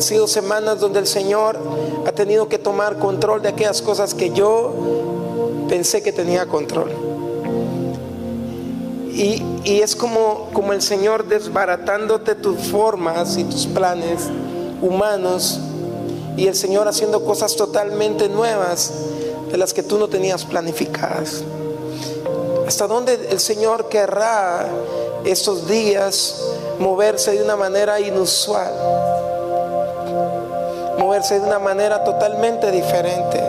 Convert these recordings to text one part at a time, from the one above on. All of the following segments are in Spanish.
Han sido semanas donde el Señor ha tenido que tomar control de aquellas cosas que yo pensé que tenía control. Y es como el Señor desbaratándote tus formas y tus planes humanos, y el Señor haciendo cosas totalmente nuevas de las que tú no tenías planificadas. ¿Hasta dónde el Señor querrá estos días moverse de una manera inusual? Moverse de una manera totalmente diferente.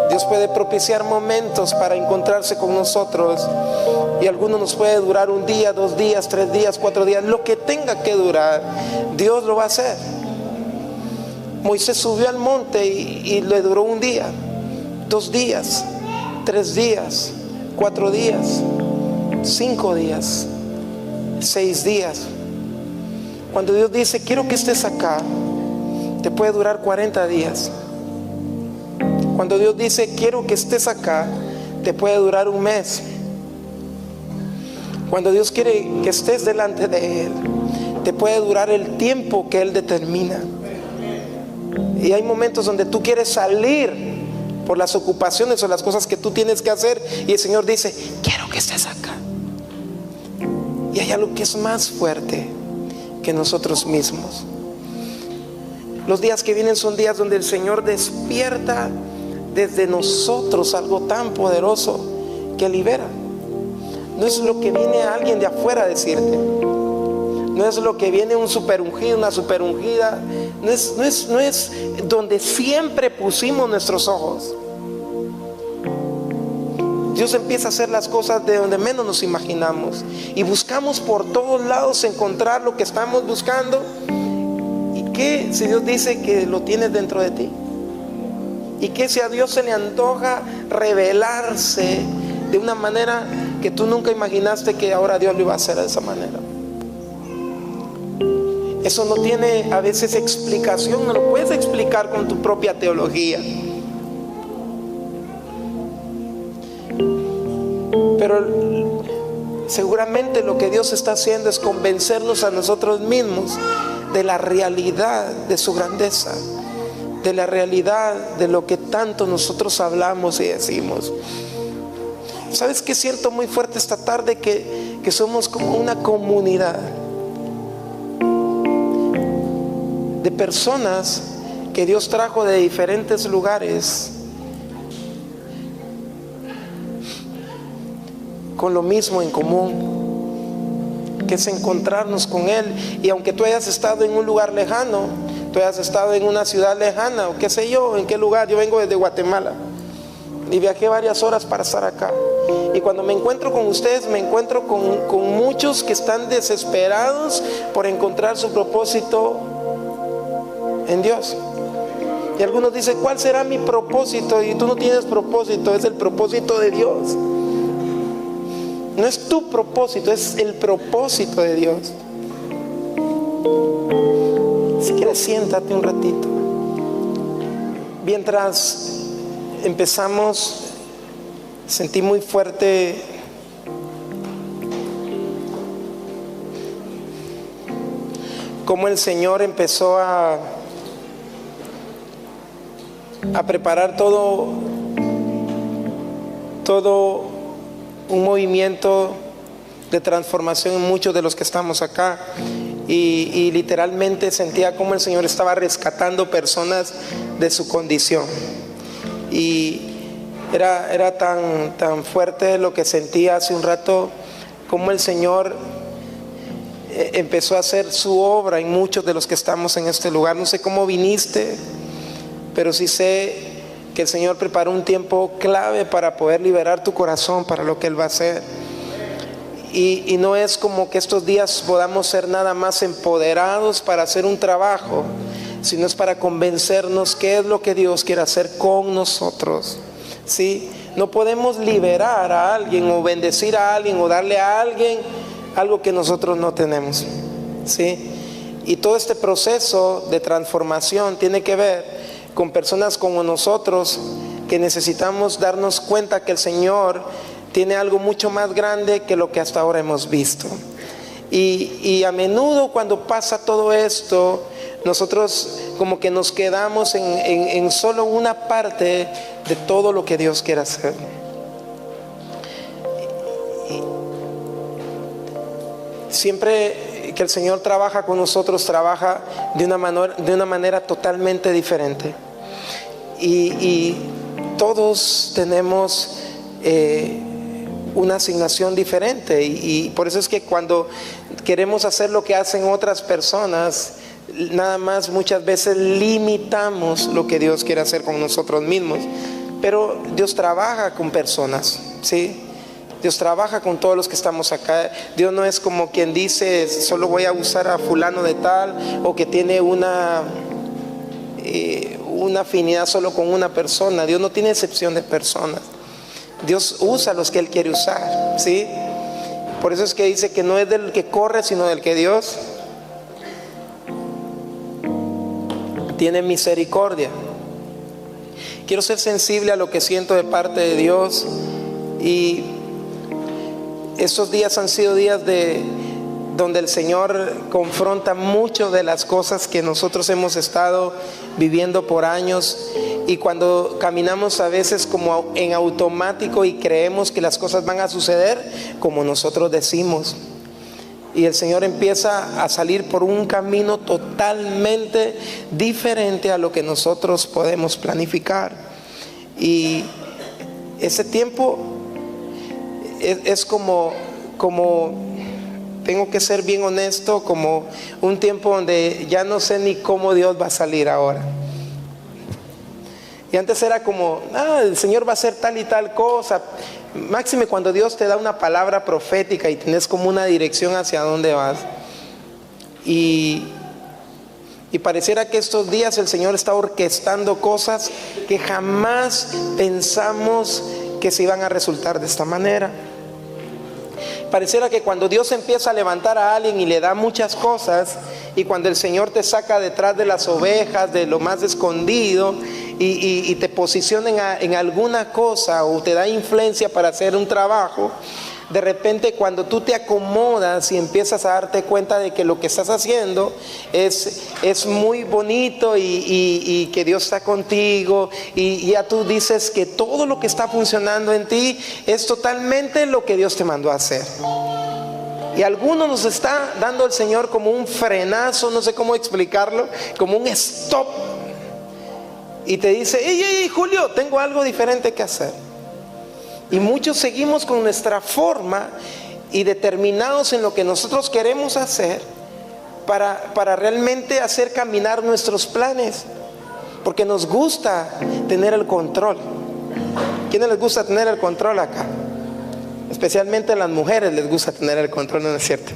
Dios puede propiciar momentos para encontrarse con nosotros, y algunos nos puede durar 1 día, 2 días, 3 días, 4 días, lo que tenga que durar, Dios lo va a hacer. Moisés subió al monte y le duró 1 día, 2 días, 3 días, 4 días, 5 días, 6 días. Cuando Dios dice quiero que estés acá, te puede durar 40 días. Cuando Dios dice quiero que estés acá, te puede durar 1 mes. Cuando Dios quiere que estés delante de Él, te puede durar el tiempo que Él determina. Y hay momentos donde tú quieres salir por las ocupaciones o las cosas que tú tienes que hacer, y el Señor dice quiero que estés acá. Y hay algo que es más fuerte que nosotros mismos. Los días que vienen son días donde el Señor despierta desde nosotros algo tan poderoso que libera. No es lo que viene alguien de afuera a decirte, no es lo que viene un super ungido, una super ungida, no es donde siempre pusimos nuestros ojos. Dios empieza a hacer las cosas de donde menos nos imaginamos, y buscamos por todos lados encontrar lo que estamos buscando. ¿Y qué si Dios dice que lo tienes dentro de ti? ¿Y qué si a Dios se le antoja revelarse de una manera que tú nunca imaginaste que ahora Dios lo iba a hacer de esa manera? Eso no tiene a veces explicación, no lo puedes explicar con tu propia teología. Pero seguramente lo que Dios está haciendo es convencernos a nosotros mismos de la realidad de su grandeza, de la realidad de lo que tanto nosotros hablamos y decimos. ¿Sabes qué siento muy fuerte esta tarde? Que somos como una comunidad de personas que Dios trajo de diferentes lugares con lo mismo en común, que es encontrarnos con Él. Y aunque tú hayas estado en un lugar lejano, tú hayas estado en una ciudad lejana, o qué sé yo, en qué lugar. Yo vengo desde Guatemala y viajé varias horas para estar acá, y cuando me encuentro con ustedes, me encuentro con muchos que están desesperados por encontrar su propósito en Dios. Y algunos dicen, ¿cuál será mi propósito? Y tú no tienes propósito, es el propósito de Dios. No es tu propósito, es el propósito de Dios. Si quieres, siéntate un ratito. Mientras empezamos, sentí muy fuerte cómo el Señor empezó a preparar todo un movimiento de transformación en muchos de los que estamos acá, y literalmente sentía como el Señor estaba rescatando personas de su condición, y era tan fuerte lo que sentía hace un rato, como el Señor empezó a hacer su obra en muchos de los que estamos en este lugar. No sé cómo viniste, pero sí sé que el Señor preparó un tiempo clave para poder liberar tu corazón para lo que Él va a hacer. Y no es como que estos días podamos ser nada más empoderados para hacer un trabajo, sino es para convencernos qué es lo que Dios quiere hacer con nosotros, ¿sí? No podemos liberar a alguien o bendecir a alguien o darle a alguien algo que nosotros no tenemos, ¿sí? Y todo este proceso de transformación tiene que ver con personas como nosotros, que necesitamos darnos cuenta que el Señor tiene algo mucho más grande que lo que hasta ahora hemos visto. Y a menudo cuando pasa todo esto, nosotros como que nos quedamos en solo una parte de todo lo que Dios quiere hacer. Siempre que el Señor trabaja con nosotros, trabaja de una manera totalmente diferente. Y todos tenemos una asignación diferente. Y por eso es que cuando queremos hacer lo que hacen otras personas, nada más muchas veces limitamos lo que Dios quiere hacer con nosotros mismos. Pero Dios trabaja con personas, ¿sí? Dios trabaja con todos los que estamos acá. Dios no es como quien dice, solo voy a usar a fulano de tal, o que tiene una afinidad solo con una persona. Dios no tiene excepción de personas. Dios usa a los que Él quiere usar, ¿sí? Por eso es que dice que no es del que corre, sino del que Dios tiene misericordia. Quiero ser sensible a lo que siento de parte de Dios. Y estos días han sido días donde el Señor confronta mucho de las cosas que nosotros hemos estado viviendo por años. Y cuando caminamos a veces como en automático y creemos que las cosas van a suceder como nosotros decimos. Y el Señor empieza a salir por un camino totalmente diferente a lo que nosotros podemos planificar. Y ese tiempo es como, tengo que ser bien honesto, como un tiempo donde ya no sé ni cómo Dios va a salir ahora. Y antes era como, el Señor va a hacer tal y tal cosa. Máxime cuando Dios te da una palabra profética y tienes como una dirección hacia dónde vas. Y pareciera que estos días el Señor está orquestando cosas que jamás pensamos que se iban a resultar de esta manera. Pareciera que cuando Dios empieza a levantar a alguien y le da muchas cosas, y cuando el Señor te saca detrás de las ovejas, de lo más escondido, y te posiciona en alguna cosa o te da influencia para hacer un trabajo, de repente cuando tú te acomodas y empiezas a darte cuenta de que lo que estás haciendo es muy bonito y que Dios está contigo, y ya tú dices que todo lo que está funcionando en ti es totalmente lo que Dios te mandó a hacer. Y algunos nos está dando el Señor como un frenazo, no sé cómo explicarlo, como un stop, y te dice, hey, Julio, tengo algo diferente que hacer. Y muchos seguimos con nuestra forma y determinados en lo que nosotros queremos hacer para realmente hacer caminar nuestros planes, porque nos gusta tener el control. ¿Quiénes les gusta tener el control acá? Especialmente a las mujeres les gusta tener el control, ¿no es cierto?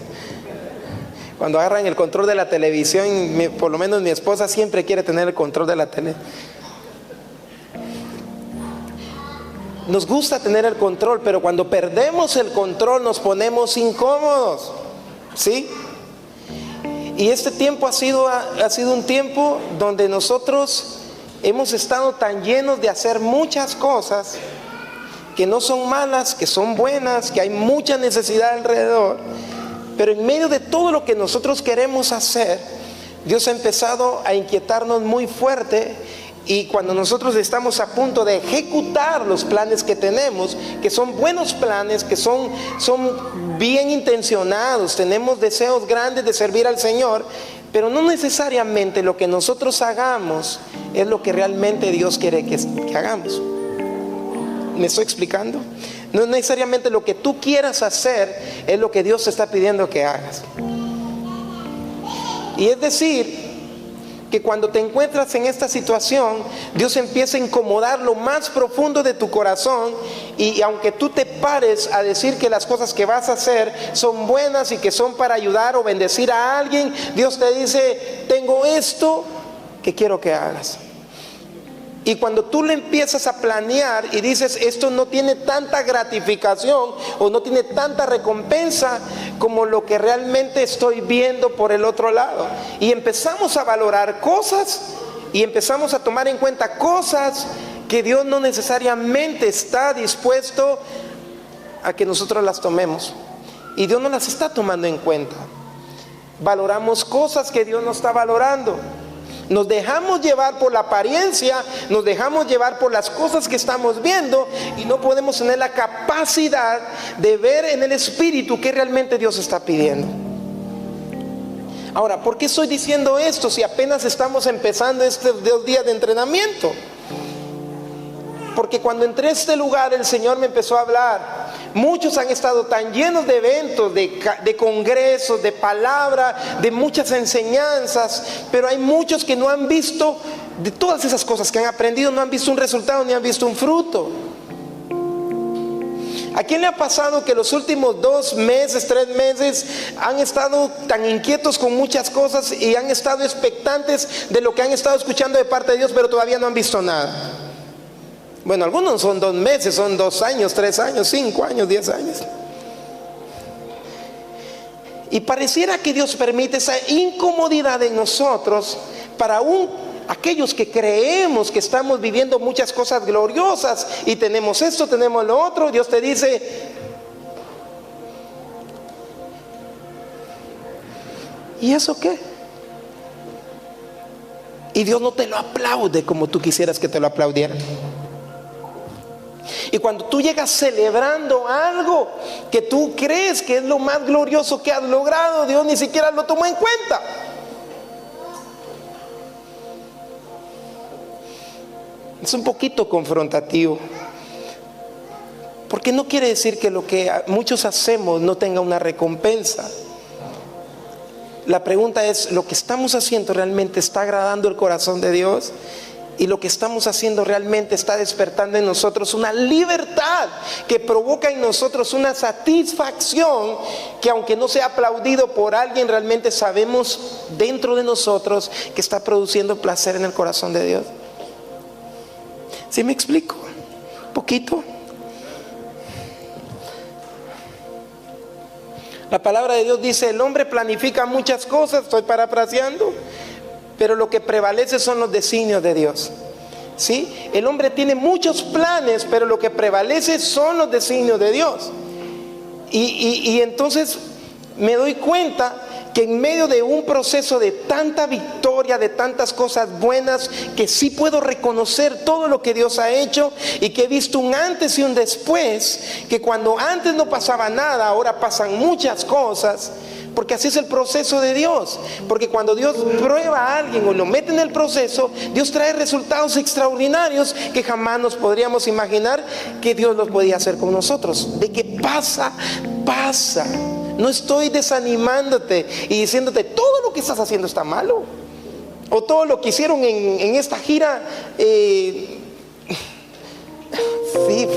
Cuando agarran el control de la televisión, por lo menos mi esposa siempre quiere tener el control de la tele. Nos gusta tener el control, pero cuando perdemos el control nos ponemos incómodos, ¿sí? Y este tiempo ha sido un tiempo donde nosotros hemos estado tan llenos de hacer muchas cosas que no son malas, que son buenas, que hay mucha necesidad alrededor. Pero en medio de todo lo que nosotros queremos hacer, Dios ha empezado a inquietarnos muy fuerte. Y cuando nosotros estamos a punto de ejecutar los planes que tenemos, que son buenos planes, que son bien intencionados, tenemos deseos grandes de servir al Señor, pero no necesariamente lo que nosotros hagamos es lo que realmente Dios quiere que hagamos. ¿Me estoy explicando? No necesariamente lo que tú quieras hacer es lo que Dios te está pidiendo que hagas. Y es decir, que cuando te encuentras en esta situación, Dios empieza a incomodar lo más profundo de tu corazón, y aunque tú te pares a decir que las cosas que vas a hacer son buenas y que son para ayudar o bendecir a alguien, Dios te dice, tengo esto que quiero que hagas. Y cuando tú le empiezas a planear y dices, esto no tiene tanta gratificación o no tiene tanta recompensa como lo que realmente estoy viendo por el otro lado, y empezamos a valorar cosas y empezamos a tomar en cuenta cosas que Dios no necesariamente está dispuesto a que nosotros las tomemos. y Dios no las está tomando en cuenta. Valoramos cosas que Dios no está valorando. Nos dejamos llevar por la apariencia, nos dejamos llevar por las cosas que estamos viendo y no podemos tener la capacidad de ver en el Espíritu qué realmente Dios está pidiendo. Ahora, ¿por qué estoy diciendo esto si apenas estamos empezando estos 2 días de entrenamiento? Porque cuando entré a este lugar el Señor me empezó a hablar. Muchos han estado tan llenos de eventos, de congresos, de palabra, de muchas enseñanzas, pero hay muchos que no han visto, de todas esas cosas que han aprendido, no han visto un resultado ni han visto un fruto. ¿A quién le ha pasado que los últimos 2 meses, 3 meses han estado tan inquietos con muchas cosas y han estado expectantes de lo que han estado escuchando de parte de Dios, pero todavía no han visto nada? Bueno, algunos son 2 meses, son 2 años, 3 años, 5 años, 10 años. Y pareciera que Dios permite esa incomodidad en nosotros para aquellos que creemos que estamos viviendo muchas cosas gloriosas y tenemos esto, tenemos lo otro. Dios te dice: ¿y eso qué? Y Dios no te lo aplaude como tú quisieras que te lo aplaudiera. Y cuando tú llegas celebrando algo que tú crees que es lo más glorioso que has logrado, Dios ni siquiera lo tomó en cuenta. Es un poquito confrontativo, porque no quiere decir que lo que muchos hacemos no tenga una recompensa. La pregunta es: ¿lo que estamos haciendo realmente está agradando el corazón de Dios? Y lo que estamos haciendo realmente está despertando en nosotros una libertad que provoca en nosotros una satisfacción que, aunque no sea aplaudido por alguien, realmente sabemos dentro de nosotros que está produciendo placer en el corazón de Dios. ¿Sí me explico? ¿Un poquito? La palabra de Dios dice: el hombre planifica muchas cosas, estoy parafraseando, pero lo que prevalece son los designios de Dios. ¿Sí? El hombre tiene muchos planes, pero lo que prevalece son los designios de Dios. Y entonces me doy cuenta que en medio de un proceso de tanta victoria, de tantas cosas buenas, que sí puedo reconocer todo lo que Dios ha hecho y que he visto un antes y un después, que cuando antes no pasaba nada, ahora pasan muchas cosas. Porque así es el proceso de Dios. Porque cuando Dios prueba a alguien o lo mete en el proceso, Dios trae resultados extraordinarios que jamás nos podríamos imaginar que Dios los podía hacer con nosotros. De que pasa, pasa. No estoy desanimándote y diciéndote todo lo que estás haciendo está malo, o todo lo que hicieron en esta gira sí,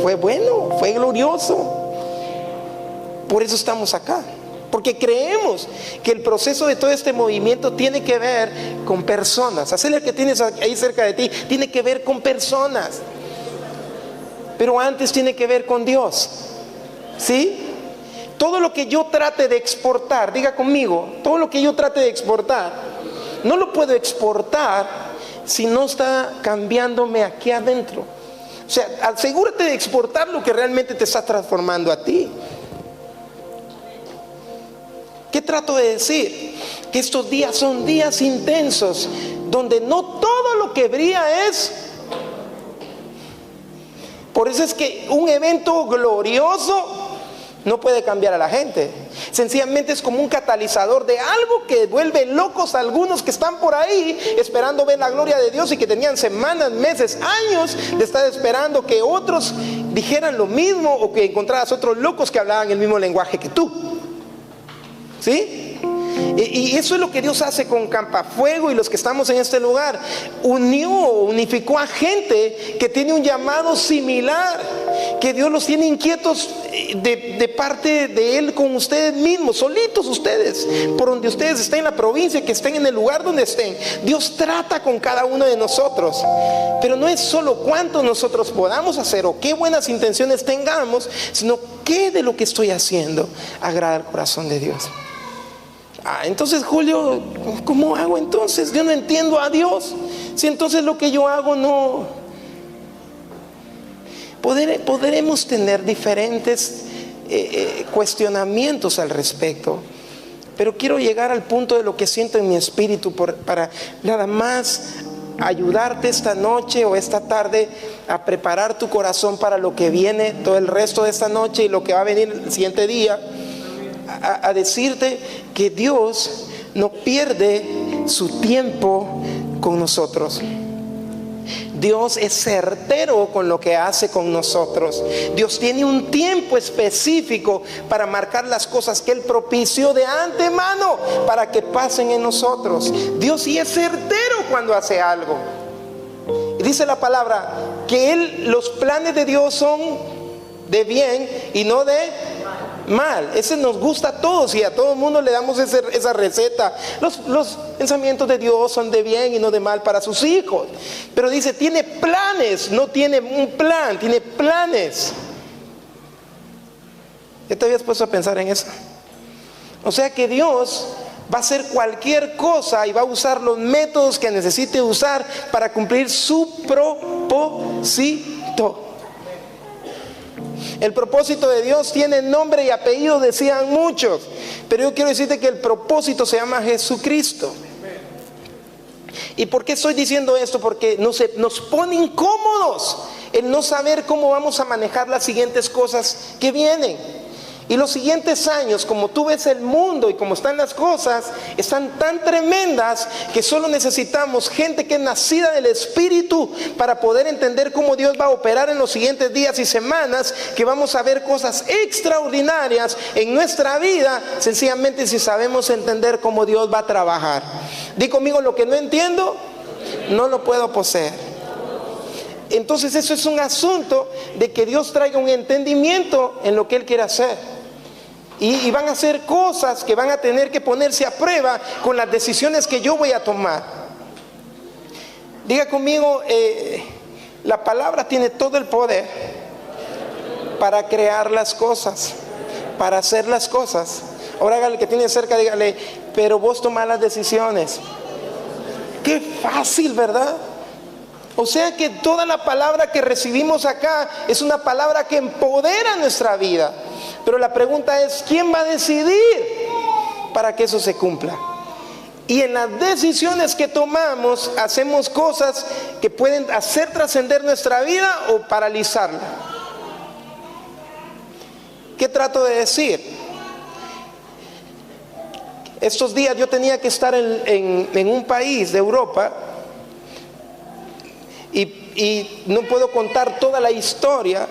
fue bueno, fue glorioso. Por eso estamos acá, porque creemos que el proceso de todo este movimiento tiene que ver con personas. Hacer el que tienes ahí cerca de ti tiene que ver con personas, pero antes tiene que ver con Dios. ¿Sí? Todo lo que yo trate de exportar, diga conmigo, todo lo que yo trate de exportar, no lo puedo exportar si no está cambiándome aquí adentro. O sea, asegúrate de exportar lo que realmente te está transformando a ti. ¿Qué trato de decir? Que estos días son días intensos, donde no todo lo que brilla es. Por eso es que un evento glorioso no puede cambiar a la gente. Sencillamente es como un catalizador de algo que vuelve locos a algunos que están por ahí esperando ver la gloria de Dios y que tenían semanas, meses, años de estar esperando que otros dijeran lo mismo, o que encontraras otros locos que hablaban el mismo lenguaje que tú. ¿Sí? Y eso es lo que Dios hace con Campafuego y los que estamos en este lugar. Unificó a gente que tiene un llamado similar, que Dios los tiene inquietos de parte de Él con ustedes mismos, solitos ustedes, por donde ustedes estén en la provincia, que estén en el lugar donde estén. Dios trata con cada uno de nosotros, pero no es solo cuánto nosotros podamos hacer o qué buenas intenciones tengamos, sino qué de lo que estoy haciendo agrada al corazón de Dios. Entonces, Julio, ¿cómo hago entonces? Yo no entiendo a Dios. Si entonces lo que yo hago no... Podremos tener diferentes cuestionamientos al respecto. Pero quiero llegar al punto de lo que siento en mi espíritu para nada más ayudarte esta noche o esta tarde a preparar tu corazón para lo que viene todo el resto de esta noche y lo que va a venir el siguiente día, a decirte que Dios no pierde su tiempo con nosotros. Dios es certero con lo que hace con nosotros. Dios tiene un tiempo específico para marcar las cosas que Él propició de antemano para que pasen en nosotros. Dios sí es certero cuando hace algo. Y dice la palabra que los planes de Dios son de bien y no de mal. Ese nos gusta a todos y a todo el mundo le damos esa receta. Los pensamientos de Dios son de bien y no de mal para sus hijos. Pero dice, tiene planes, no tiene un plan, tiene planes. ¿Ya te habías puesto a pensar en eso? O sea que Dios va a hacer cualquier cosa y va a usar los métodos que necesite usar para cumplir su propósito. El propósito de Dios tiene nombre y apellido, decían muchos, pero yo quiero decirte que el propósito se llama Jesucristo. ¿Y por qué estoy diciendo esto? Porque nos pone incómodos el no saber cómo vamos a manejar las siguientes cosas que vienen. Y los siguientes años, como tú ves el mundo y como están las cosas, están tan tremendas que solo necesitamos gente que es nacida del Espíritu para poder entender cómo Dios va a operar en los siguientes días y semanas, que vamos a ver cosas extraordinarias en nuestra vida, sencillamente si sabemos entender cómo Dios va a trabajar. Di conmigo, lo que no entiendo, no lo puedo poseer. Entonces eso es un asunto de que Dios traiga un entendimiento en lo que Él quiere hacer. Y van a hacer cosas que van a tener que ponerse a prueba con las decisiones que yo voy a tomar. Diga conmigo, la palabra tiene todo el poder para crear las cosas, para hacer las cosas. Ahora hágale que tiene cerca, dígale, pero vos tomás las decisiones. Qué fácil, ¿verdad? O sea que toda la palabra que recibimos acá es una palabra que empodera nuestra vida. Pero la pregunta es, ¿quién va a decidir para que eso se cumpla? Y en las decisiones que tomamos, hacemos cosas que pueden hacer trascender nuestra vida o paralizarla. ¿Qué trato de decir? Estos días yo tenía que estar en un país de Europa. Y no puedo contar toda la historia,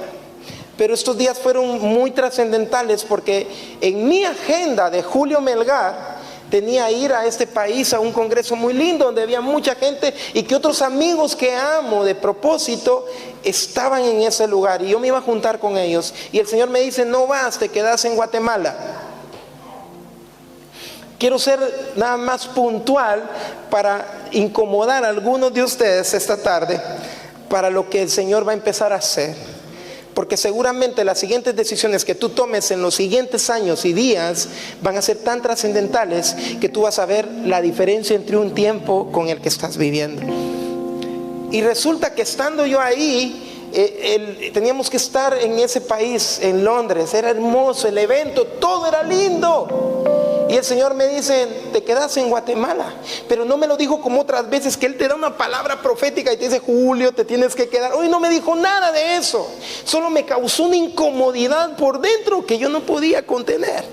pero estos días fueron muy trascendentales porque en mi agenda de Julio Melgar tenía ir a este país a un congreso muy lindo donde había mucha gente y que otros amigos que amo de propósito estaban en ese lugar y yo me iba a juntar con ellos y el Señor me dice, no vas, te quedas en Guatemala. Quiero ser nada más puntual para incomodar a algunos de ustedes esta tarde para lo que el Señor va a empezar a hacer. Porque seguramente las siguientes decisiones que tú tomes en los siguientes años y días van a ser tan trascendentales que tú vas a ver la diferencia entre un tiempo con el que estás viviendo. Y resulta que estando yo ahí, teníamos que estar en ese país, en Londres, era hermoso el evento, todo era lindo. Y el Señor me dice, te quedas en Guatemala. Pero no me lo dijo como otras veces, que Él te da una palabra profética y te dice, Julio, te tienes que quedar. Hoy no me dijo nada de eso. Solo me causó una incomodidad por dentro que yo no podía contener.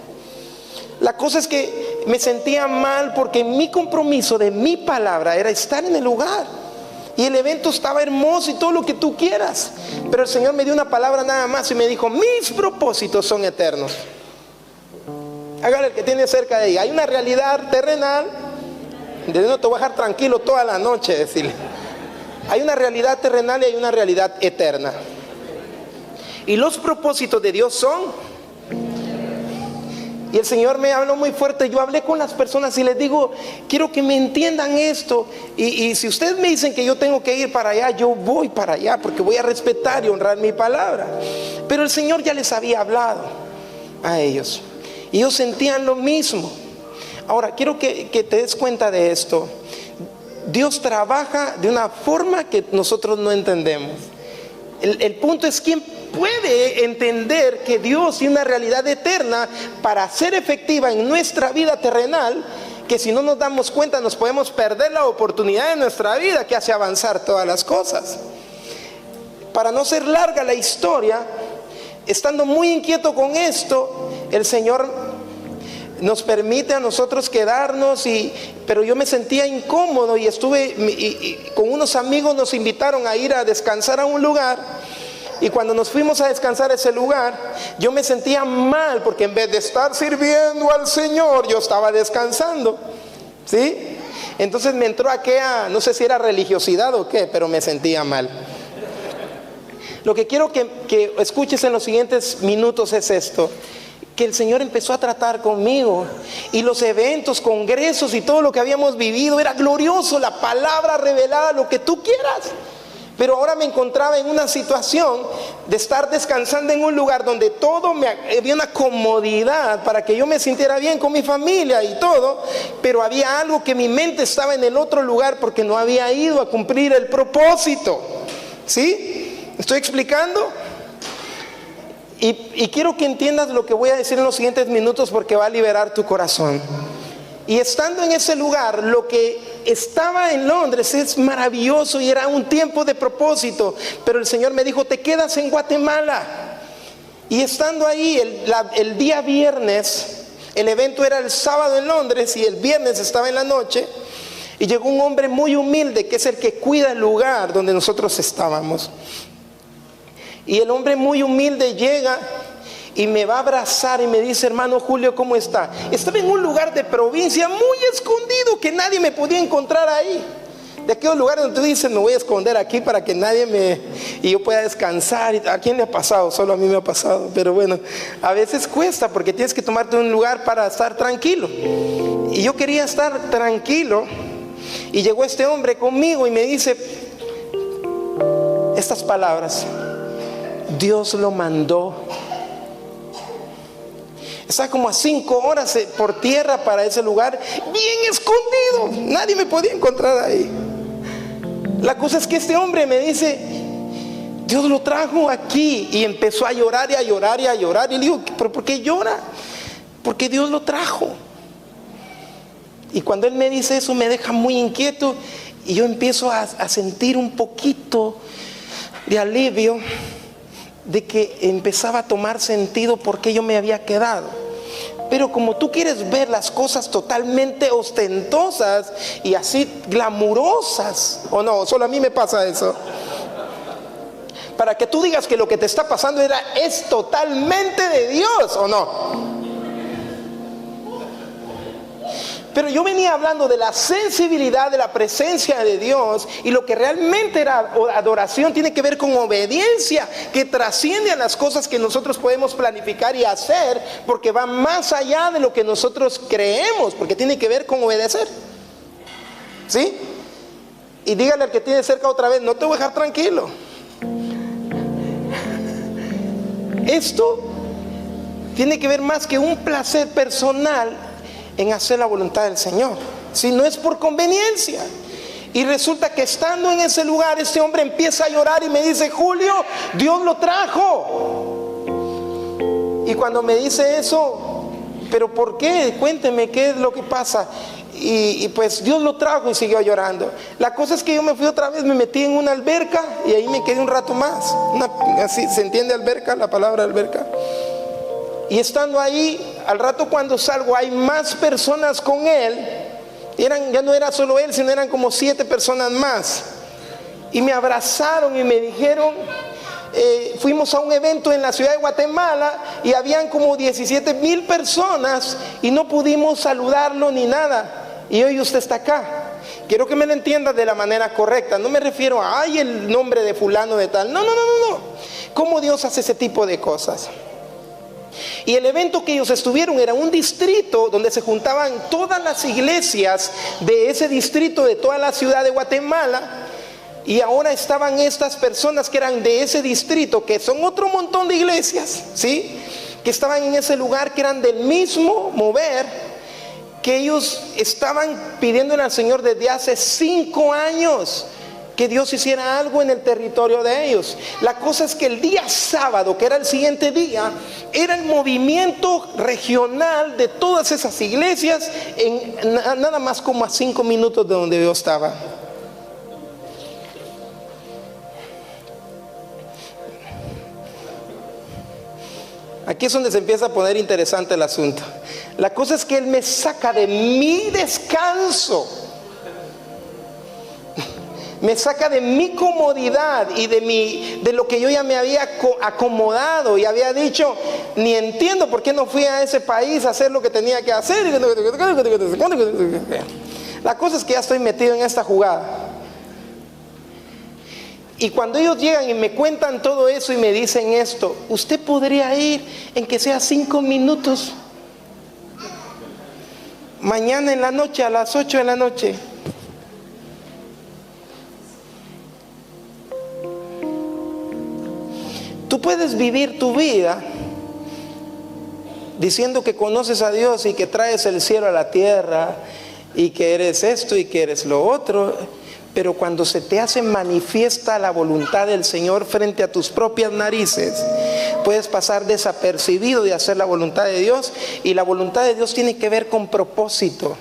La cosa es que me sentía mal porque mi compromiso de mi palabra era estar en el lugar. Y el evento estaba hermoso y todo lo que tú quieras. Pero el Señor me dio una palabra nada más y me dijo, mis propósitos son eternos. Hágale el que tiene cerca de ella. Hay una realidad terrenal. No te voy a dejar tranquilo toda la noche, decirle. Hay una realidad terrenal y hay una realidad eterna. Y los propósitos de Dios son. Y el Señor me habló muy fuerte. Yo hablé con las personas y les digo, quiero que me entiendan esto. Y si ustedes me dicen que yo tengo que ir para allá, yo voy para allá porque voy a respetar y honrar mi palabra. Pero el Señor ya les había hablado a ellos. Y ellos sentían lo mismo. Ahora, quiero que te des cuenta de esto. Dios trabaja de una forma que nosotros no entendemos. El punto es, ¿quién puede entender que Dios tiene una realidad eterna para ser efectiva en nuestra vida terrenal, que si no nos damos cuenta nos podemos perder la oportunidad de nuestra vida que hace avanzar todas las cosas. Para no ser larga la historia, estando muy inquieto con esto, el Señor nos permite a nosotros quedarnos, pero yo me sentía incómodo y con unos amigos nos invitaron a ir a descansar a un lugar. Y cuando nos fuimos a descansar a ese lugar, yo me sentía mal porque en vez de estar sirviendo al Señor, yo estaba descansando, ¿sí? Entonces me entró aquella, no sé si era religiosidad o qué, pero me sentía mal. Lo que quiero que escuches en los siguientes minutos es esto: que el Señor empezó a tratar conmigo, y los eventos, congresos y todo lo que habíamos vivido era glorioso, la palabra revelada, lo que tú quieras. Pero ahora me encontraba en una situación de estar descansando en un lugar donde había una comodidad para que yo me sintiera bien con mi familia y todo, pero había algo que mi mente estaba en el otro lugar porque no había ido a cumplir el propósito. ¿Sí? ¿Estoy explicando? Y quiero que entiendas lo que voy a decir en los siguientes minutos, porque va a liberar tu corazón. Y estando en ese lugar, lo que estaba en Londres es maravilloso y era un tiempo de propósito, pero el Señor me dijo: te quedas en Guatemala. Y estando ahí el día viernes, el evento era el sábado en Londres y el viernes estaba en la noche, y llegó un hombre muy humilde que es el que cuida el lugar donde nosotros estábamos. Y el hombre muy humilde llega y me va a abrazar y me dice: hermano Julio, ¿cómo está? Estaba en un lugar de provincia muy escondido que nadie me podía encontrar ahí. De aquellos lugares donde tú dices: me voy a esconder aquí para que y yo pueda descansar. ¿A quién le ha pasado? Solo a mí me ha pasado. Pero bueno, a veces cuesta porque tienes que tomarte un lugar para estar tranquilo. Y yo quería estar tranquilo. Y llegó este hombre conmigo y me dice estas palabras: Dios lo mandó. Está como a 5 horas por tierra para ese lugar, bien escondido, nadie me podía encontrar ahí. La cosa es que este hombre me dice: Dios lo trajo aquí. Y empezó a llorar y a llorar y a llorar. Y le digo: ¿pero por qué llora? Porque Dios lo trajo. Y cuando él me dice eso, me deja muy inquieto, y yo empiezo a sentir un poquito de alivio, de que empezaba a tomar sentido por qué yo me había quedado. Pero como tú quieres ver las cosas totalmente ostentosas y así glamurosas, ¿o no? Solo a mí me pasa eso. Para que tú digas que lo que te está pasando es totalmente de Dios, ¿o no? Pero yo venía hablando de la sensibilidad de la presencia de Dios, y lo que realmente era adoración tiene que ver con obediencia, que trasciende a las cosas que nosotros podemos planificar y hacer, porque va más allá de lo que nosotros creemos, porque tiene que ver con obedecer. ¿Sí? Y dígale al que tiene cerca otra vez: no te voy a dejar tranquilo. Esto tiene que ver más que un placer personal en hacer la voluntad del Señor, si no es por conveniencia. Y resulta que estando en ese lugar, este hombre empieza a llorar y me dice: Julio, Dios lo trajo. Y cuando me dice eso: ¿pero por qué? Cuénteme, ¿qué es lo que pasa? Y pues Dios lo trajo, y siguió llorando. La cosa es que yo me fui otra vez, me metí en una alberca y ahí me quedé un rato más. Así, ¿se entiende alberca? La palabra alberca. Y estando ahí, al rato cuando salgo, hay más personas con él. Ya no era solo él, sino eran como 7 personas más. Y me abrazaron y me dijeron: fuimos a un evento en la ciudad de Guatemala y habían como 17,000 personas y no pudimos saludarlo ni nada. Y hoy usted está acá. Quiero que me lo entienda de la manera correcta. No me refiero a "ay, el nombre de fulano de tal". No. ¿Cómo Dios hace ese tipo de cosas? Y el evento que ellos estuvieron era un distrito donde se juntaban todas las iglesias de ese distrito, de toda la ciudad de Guatemala. Y ahora estaban estas personas que eran de ese distrito, que son otro montón de iglesias, ¿sí?, que estaban en ese lugar, que eran del mismo mover, que ellos estaban pidiéndole al Señor desde hace 5 años que Dios hiciera algo en el territorio de ellos. La cosa es que el día sábado, que era el siguiente día, era el movimiento regional de todas esas iglesias, en nada más como a 5 minutos de donde yo estaba. Aquí es donde se empieza a poner interesante el asunto. La cosa es que Él me saca de mi descanso, me saca de mi comodidad y de lo que yo ya me había acomodado y había dicho, ni entiendo por qué no fui a ese país a hacer lo que tenía que hacer. La cosa es que ya estoy metido en esta jugada. Y cuando ellos llegan y me cuentan todo eso y me dicen esto, usted podría ir en que sea 5 minutos mañana en la noche a las 8 de la noche. Tú puedes vivir tu vida diciendo que conoces a Dios y que traes el cielo a la tierra y que eres esto y que eres lo otro. Pero cuando se te hace manifiesta la voluntad del Señor frente a tus propias narices, puedes pasar desapercibido de hacer la voluntad de Dios. Y la voluntad de Dios tiene que ver con propósito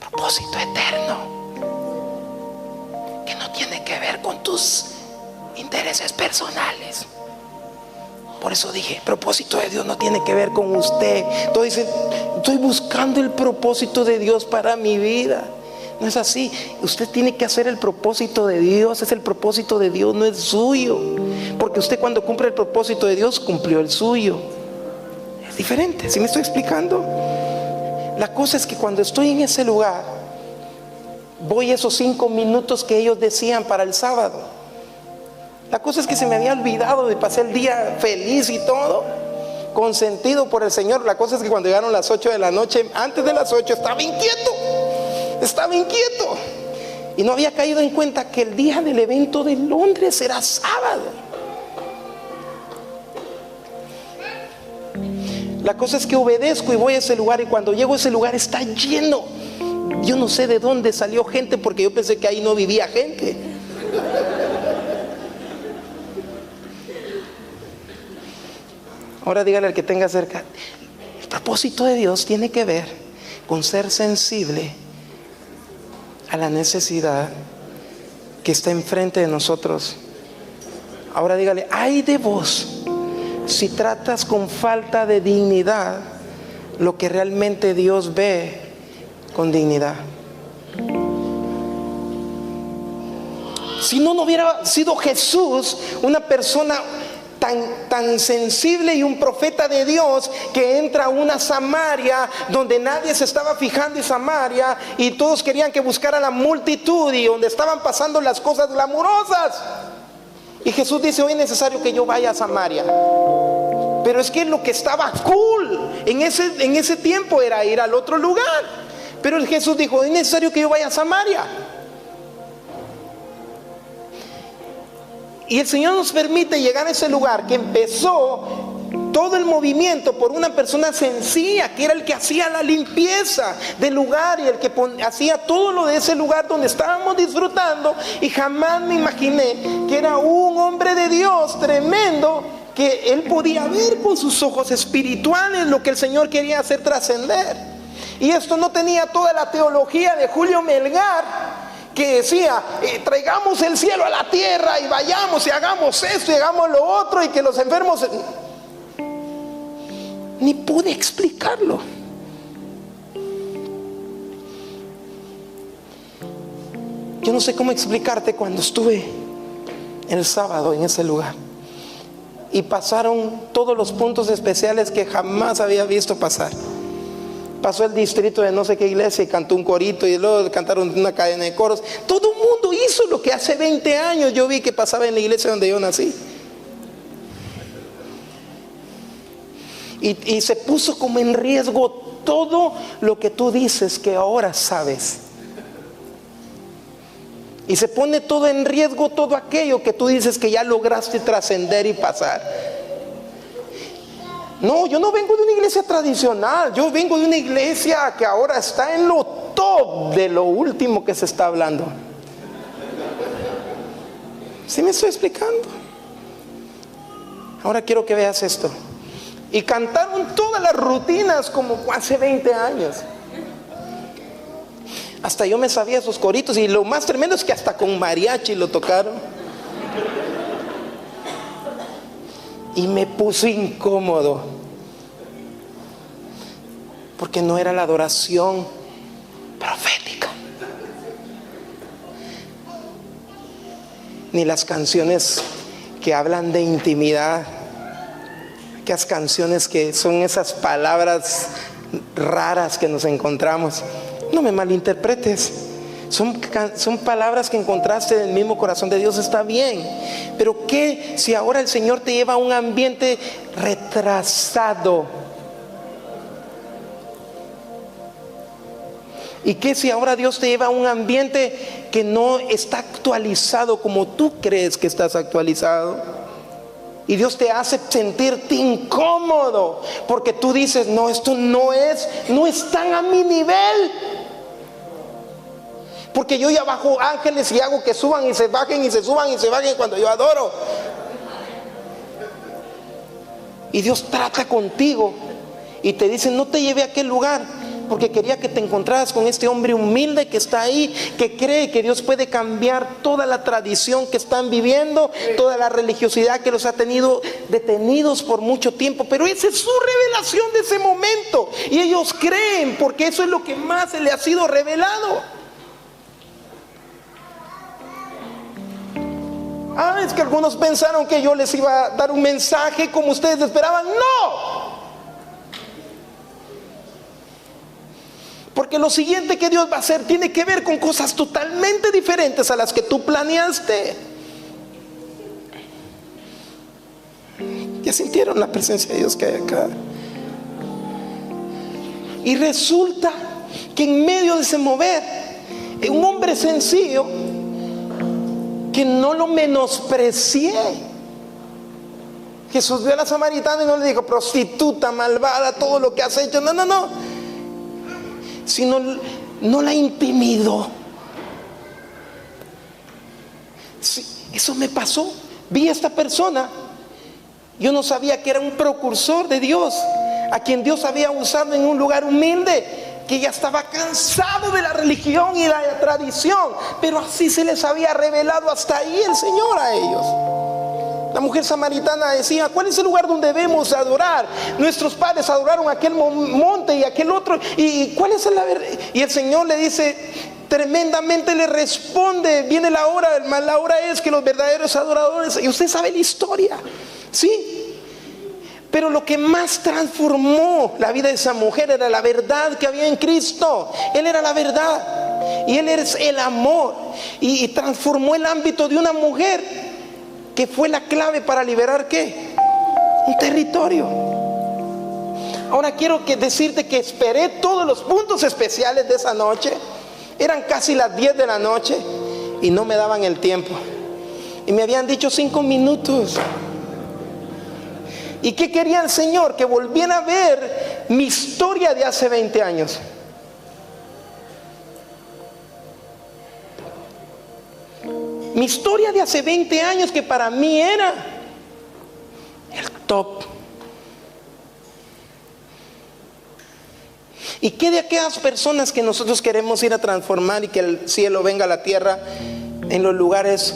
eterno, que no tiene que ver con tus intereses personales. Por eso dije, propósito de Dios no tiene que ver con usted. Todos dicen, estoy buscando el propósito de Dios para mi vida. No es así. Usted tiene que hacer el propósito de Dios. Es el propósito de Dios, no es suyo. Porque usted cuando cumple el propósito de Dios, cumplió el suyo. Es diferente, ¿sí me estoy explicando? La cosa es que cuando estoy en ese lugar, voy esos 5 minutos que ellos decían para el sábado. La cosa es que se me había olvidado de pasar el día feliz y todo, consentido por el Señor. La cosa es que cuando llegaron las 8 de la noche, antes de las 8 estaba inquieto. Y no había caído en cuenta que el día del evento de Londres era sábado. La cosa es que obedezco y voy a ese lugar, y cuando llego a ese lugar está lleno. Yo no sé de dónde salió gente, porque yo pensé que ahí no vivía gente. Ahora dígale al que tenga cerca, el propósito de Dios tiene que ver con ser sensible a la necesidad que está enfrente de nosotros. Ahora dígale, ay de vos si tratas con falta de dignidad lo que realmente Dios ve con dignidad. Si no hubiera sido Jesús una persona tan sensible y un profeta de Dios, que entra a una Samaria donde nadie se estaba fijando en Samaria y todos querían que buscara la multitud, y donde estaban pasando las cosas glamurosas, y Jesús dice, hoy es necesario que yo vaya a Samaria. Pero es que lo que estaba cool en ese tiempo era ir al otro lugar. Pero Jesús dijo, es necesario que yo vaya a Samaria. Y el Señor nos permite llegar a ese lugar que empezó todo el movimiento por una persona sencilla, que era el que hacía la limpieza del lugar y el que hacía todo lo de ese lugar donde estábamos disfrutando. Y jamás me imaginé que era un hombre de Dios tremendo, que él podía ver con sus ojos espirituales lo que el Señor quería hacer trascender. Y esto no tenía toda la teología de Julio Melgar, que decía, traigamos el cielo a la tierra y vayamos y hagamos esto y hagamos lo otro, y que los enfermos... Ni pude explicarlo. Yo no sé cómo explicarte cuando estuve el sábado en ese lugar y pasaron todos los puntos especiales que jamás había visto pasar. Pasó el distrito de no sé qué iglesia y cantó un corito, y luego cantaron una cadena de coros. Todo el mundo hizo lo que hace 20 años yo vi que pasaba en la iglesia donde yo nací. Y se puso como en riesgo todo lo que tú dices que ahora sabes. Y se pone todo en riesgo, todo aquello que tú dices que ya lograste trascender y pasar. No, yo no vengo de una iglesia tradicional, yo vengo de una iglesia que ahora está en lo top de lo último que se está hablando. ¿Sí me estoy explicando? Ahora quiero que veas esto. Y cantaron todas las rutinas como hace 20 años. Hasta yo me sabía esos coritos, y lo más tremendo es que hasta con mariachi lo tocaron. Y me puso incómodo, porque no era la adoración profética, ni las canciones que hablan de intimidad, aquellas canciones que son esas palabras raras que nos encontramos. No me malinterpretes, son palabras que encontraste en el mismo corazón de Dios, está bien. Pero ¿qué si ahora el Señor te lleva a un ambiente retrasado? ¿Y qué si ahora Dios te lleva a un ambiente que no está actualizado como tú crees que estás actualizado? Y Dios te hace sentirte incómodo porque tú dices, no, esto no están a mi nivel. Porque yo ya bajo ángeles y hago que suban y se bajen y se suban y se bajen cuando yo adoro. Y Dios trata contigo y te dice, no te llevé a aquel lugar, porque quería que te encontraras con este hombre humilde que está ahí, que cree que Dios puede cambiar toda la tradición que están viviendo, toda la religiosidad que los ha tenido detenidos por mucho tiempo. Pero esa es su revelación de ese momento, y ellos creen porque eso es lo que más se le ha sido revelado. Es que algunos pensaron que yo les iba a dar un mensaje como ustedes esperaban. No, porque lo siguiente que Dios va a hacer tiene que ver con cosas totalmente diferentes a las que tú planeaste. ¿Ya sintieron la presencia de Dios que hay acá? Y resulta que en medio de ese mover, un hombre sencillo, que no lo menosprecié, Jesús vio a la samaritana y no le dijo, prostituta, malvada, todo lo que has hecho. No, sino no la intimidó. Sí, eso me pasó. Vi a esta persona, yo no sabía que era un precursor de Dios, a quien Dios había usado en un lugar humilde, que ya estaba cansado de la religión y la tradición, pero así se les había revelado hasta ahí el Señor a ellos. La mujer samaritana decía, ¿cuál es el lugar donde debemos adorar? Nuestros padres adoraron aquel monte y aquel otro, ¿y cuál es la verdad? Y el Señor le dice, tremendamente le responde, viene la hora es que los verdaderos adoradores, y usted sabe la historia, ¿sí? Pero lo que más transformó la vida de esa mujer era la verdad que había en Cristo. Él era la verdad y Él es el amor, y transformó el ámbito de una mujer que fue la clave para liberar ¿qué? Un territorio. Ahora quiero decirte que esperé todos los puntos especiales de esa noche. Eran casi las 10 de la noche y no me daban el tiempo, y me habían dicho 5 minutos. ¿Y qué quería el Señor? Que volviera a ver mi historia de hace 20 años. Mi historia de hace 20 años, que para mí era el top. ¿Y qué de aquellas personas que nosotros queremos ir a transformar y que el cielo venga a la tierra en los lugares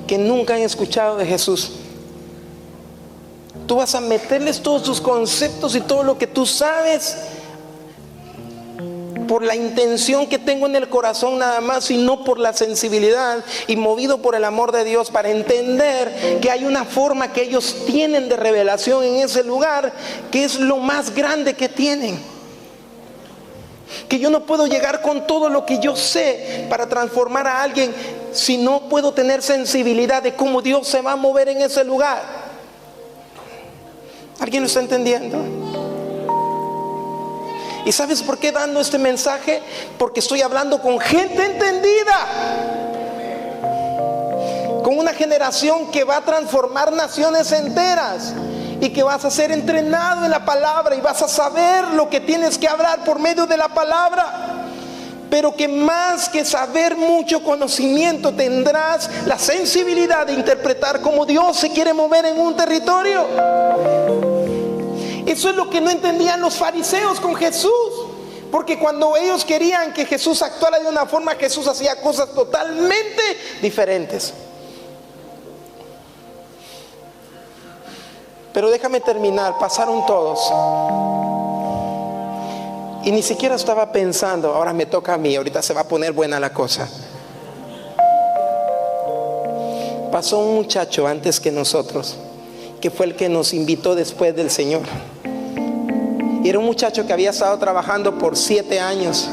que nunca han escuchado de Jesús? Tú vas a meterles todos tus conceptos y todo lo que tú sabes por la intención que tengo en el corazón nada más, y no por la sensibilidad y movido por el amor de Dios, para entender que hay una forma que ellos tienen de revelación en ese lugar que es lo más grande que tienen. Que yo no puedo llegar con todo lo que yo sé para transformar a alguien si no puedo tener sensibilidad de cómo Dios se va a mover en ese lugar. ¿Alguien lo está entendiendo? ¿Y sabes por qué dando este mensaje? Porque estoy hablando con gente entendida, con una generación que va a transformar naciones enteras, y que vas a ser entrenado en la palabra y vas a saber lo que tienes que hablar por medio de la palabra. pero que más que saber mucho conocimiento, tendrás la sensibilidad de interpretar cómo Dios se quiere mover en un territorio. Eso es lo que no entendían los fariseos con Jesús. Porque cuando ellos querían que Jesús actuara de una forma, Jesús hacía cosas totalmente diferentes. Pero déjame terminar, pasaron todos. Y ni siquiera estaba pensando, ahora me toca a mí, ahorita se va a poner buena la cosa. Pasó un muchacho antes que nosotros, que fue el que nos invitó después del Señor. Y era un muchacho que había estado trabajando por 7 años,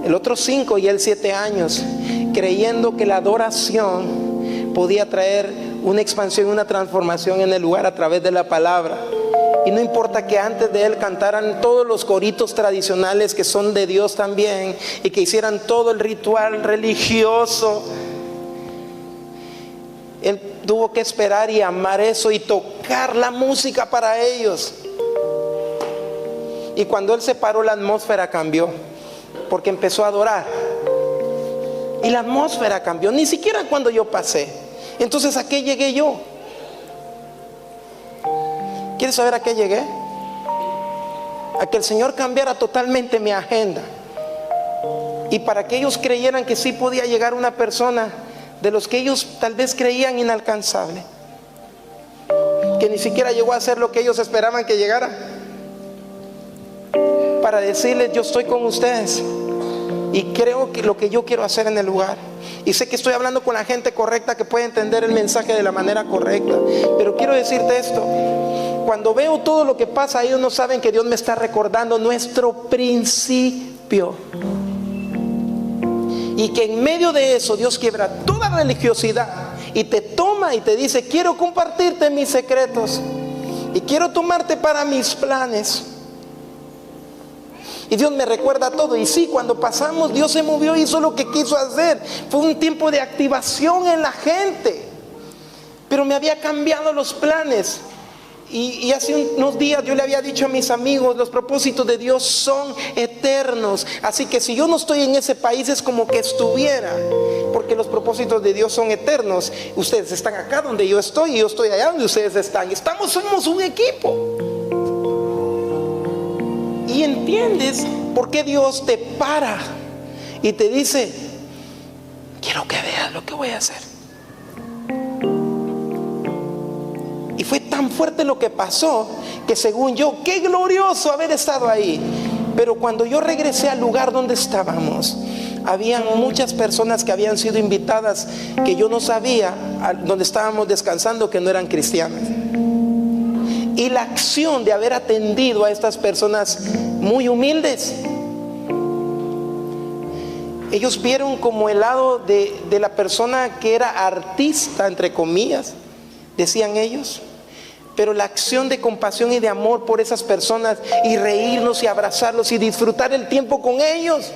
el otro 5 y él 7 años, creyendo que la adoración podía traer una expansión, una transformación en el lugar a través de la palabra. Y no importa que antes de él cantaran todos los coritos tradicionales que son de Dios también, y que hicieran todo el ritual religioso, él tuvo que esperar y amar eso y tocar la música para ellos. Y cuando él se paró, la atmósfera cambió, porque empezó a adorar. Y la atmósfera cambió, ni siquiera cuando yo pasé. Entonces, ¿a qué llegué yo? ¿Quieres saber a qué llegué? A que el Señor cambiara totalmente mi agenda. Y para que ellos creyeran que sí podía llegar una persona de los que ellos tal vez creían inalcanzable, que ni siquiera llegó a hacer lo que ellos esperaban que llegara, para decirles: yo estoy con ustedes y creo que lo que yo quiero hacer en el lugar. Y sé que estoy hablando con la gente correcta, que puede entender el mensaje de la manera correcta, pero quiero decirte esto: cuando veo todo lo que pasa, ellos no saben que Dios me está recordando nuestro principio, y que en medio de eso Dios quiebra toda religiosidad y te toma y te dice: quiero compartirte mis secretos y quiero tomarte para mis planes. Y Dios me recuerda todo. Y sí, cuando pasamos, Dios se movió, hizo lo que quiso hacer. Fue un tiempo de activación en la gente, pero me había cambiado los planes. Y hace unos días yo le había dicho a mis amigos: los propósitos de Dios son eternos. Así que si yo no estoy en ese país, es como que estuviera, porque los propósitos de Dios son eternos. Ustedes están acá donde yo estoy y yo estoy allá donde ustedes están. Somos un equipo. Y entiendes por qué Dios te para y te dice: quiero que veas lo que voy a hacer. Y fue tan fuerte lo que pasó, que según yo, qué glorioso haber estado ahí. Pero cuando yo regresé al lugar donde estábamos, habían muchas personas que habían sido invitadas, que yo no sabía, donde estábamos descansando, que no eran cristianas. Y la acción de haber atendido a estas personas muy humildes, ellos vieron como el lado de la persona que era artista, entre comillas, decían ellos. Pero la acción de compasión y de amor por esas personas, y reírnos y abrazarlos y disfrutar el tiempo con ellos,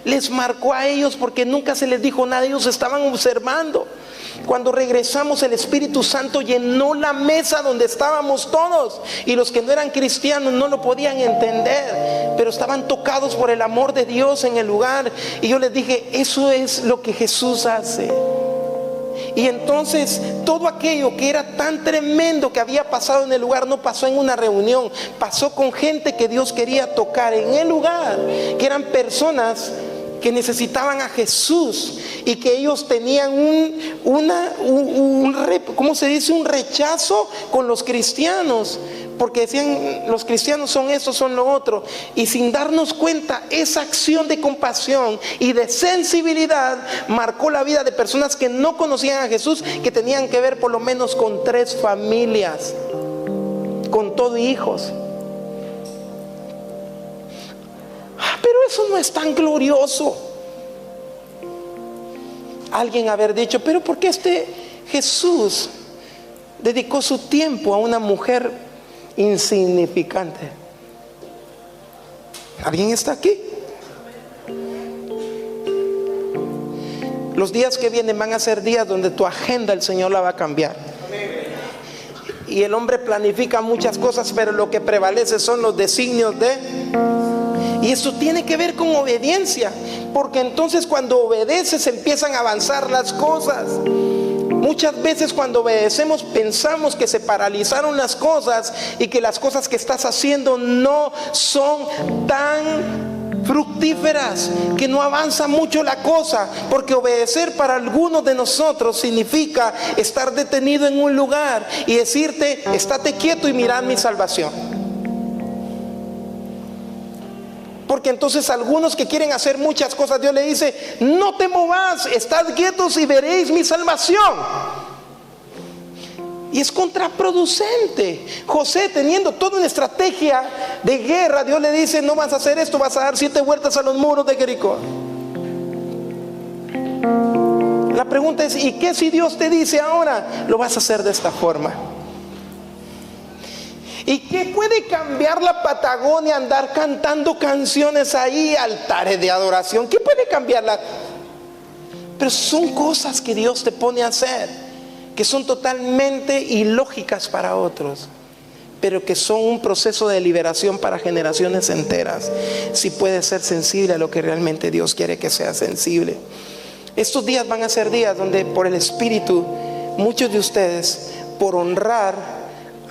les marcó a ellos, porque nunca se les dijo nada. Ellos estaban observando. Cuando regresamos, el Espíritu Santo llenó la mesa donde estábamos todos, y los que no eran cristianos no lo podían entender, pero estaban tocados por el amor de Dios en el lugar. Y yo les dije: eso es lo que Jesús hace. Y entonces todo aquello que era tan tremendo que había pasado en el lugar, no pasó en una reunión, pasó con gente que Dios quería tocar en el lugar, que eran personas que necesitaban a Jesús, y que ellos tenían ¿cómo se dice? Un rechazo con los cristianos, porque decían: los cristianos son esto, son lo otro. Y sin darnos cuenta, esa acción de compasión y de sensibilidad marcó la vida de personas que no conocían a Jesús, que tenían que ver por lo menos con 3 familias, con todo hijos. Pero eso no es tan glorioso. Alguien haber dicho: pero ¿por qué este Jesús dedicó su tiempo a una mujer insignificante? ¿Alguien está aquí? Los días que vienen van a ser días donde tu agenda el Señor la va a cambiar. Y el hombre planifica muchas cosas, pero lo que prevalece son los designios de... Y eso tiene que ver con obediencia. porque entonces cuando obedeces empiezan a avanzar las cosas. Muchas veces cuando obedecemos pensamos que se paralizaron las cosas y que las cosas que estás haciendo no son tan fructíferas, que no avanza mucho la cosa, porque obedecer para algunos de nosotros significa estar detenido en un lugar y decirte: estate quieto y mirad mi salvación. Porque entonces algunos que quieren hacer muchas cosas, Dios le dice: no te movas, estad quietos y veréis mi salvación. Y es contraproducente. José, teniendo toda una estrategia de guerra, Dios le dice: no vas a hacer esto, vas a dar 7 vueltas a los muros de Jericó. La pregunta es: ¿y qué si Dios te dice ahora lo vas a hacer de esta forma? ¿Y qué puede cambiar la Patagonia? Andar cantando canciones ahí, altares de adoración. ¿Qué puede cambiarla? Pero son cosas que Dios te pone a hacer, que son totalmente ilógicas para otros, pero que son un proceso de liberación para generaciones enteras, si puedes ser sensible a lo que realmente Dios quiere que seas sensible. Estos días van a ser días donde por el Espíritu muchos de ustedes, por honrar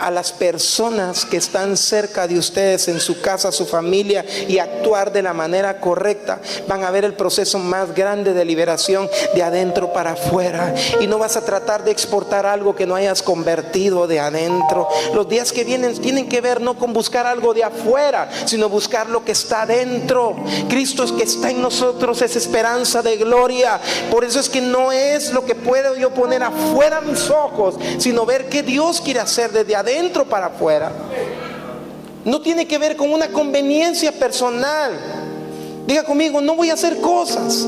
a las personas que están cerca de ustedes, en su casa, su familia, y actuar de la manera correcta, van a ver el proceso más grande de liberación de adentro para afuera. Y no vas a tratar de exportar algo que no hayas convertido de adentro. Los días que vienen tienen que ver no con buscar algo de afuera, sino buscar lo que está adentro. Cristo es que está en nosotros, es esperanza de gloria. Por eso es que no es lo que puedo yo poner afuera mis ojos, sino ver qué Dios quiere hacer desde adentro para afuera. No tiene que ver con una conveniencia personal. Diga conmigo: no voy a hacer cosas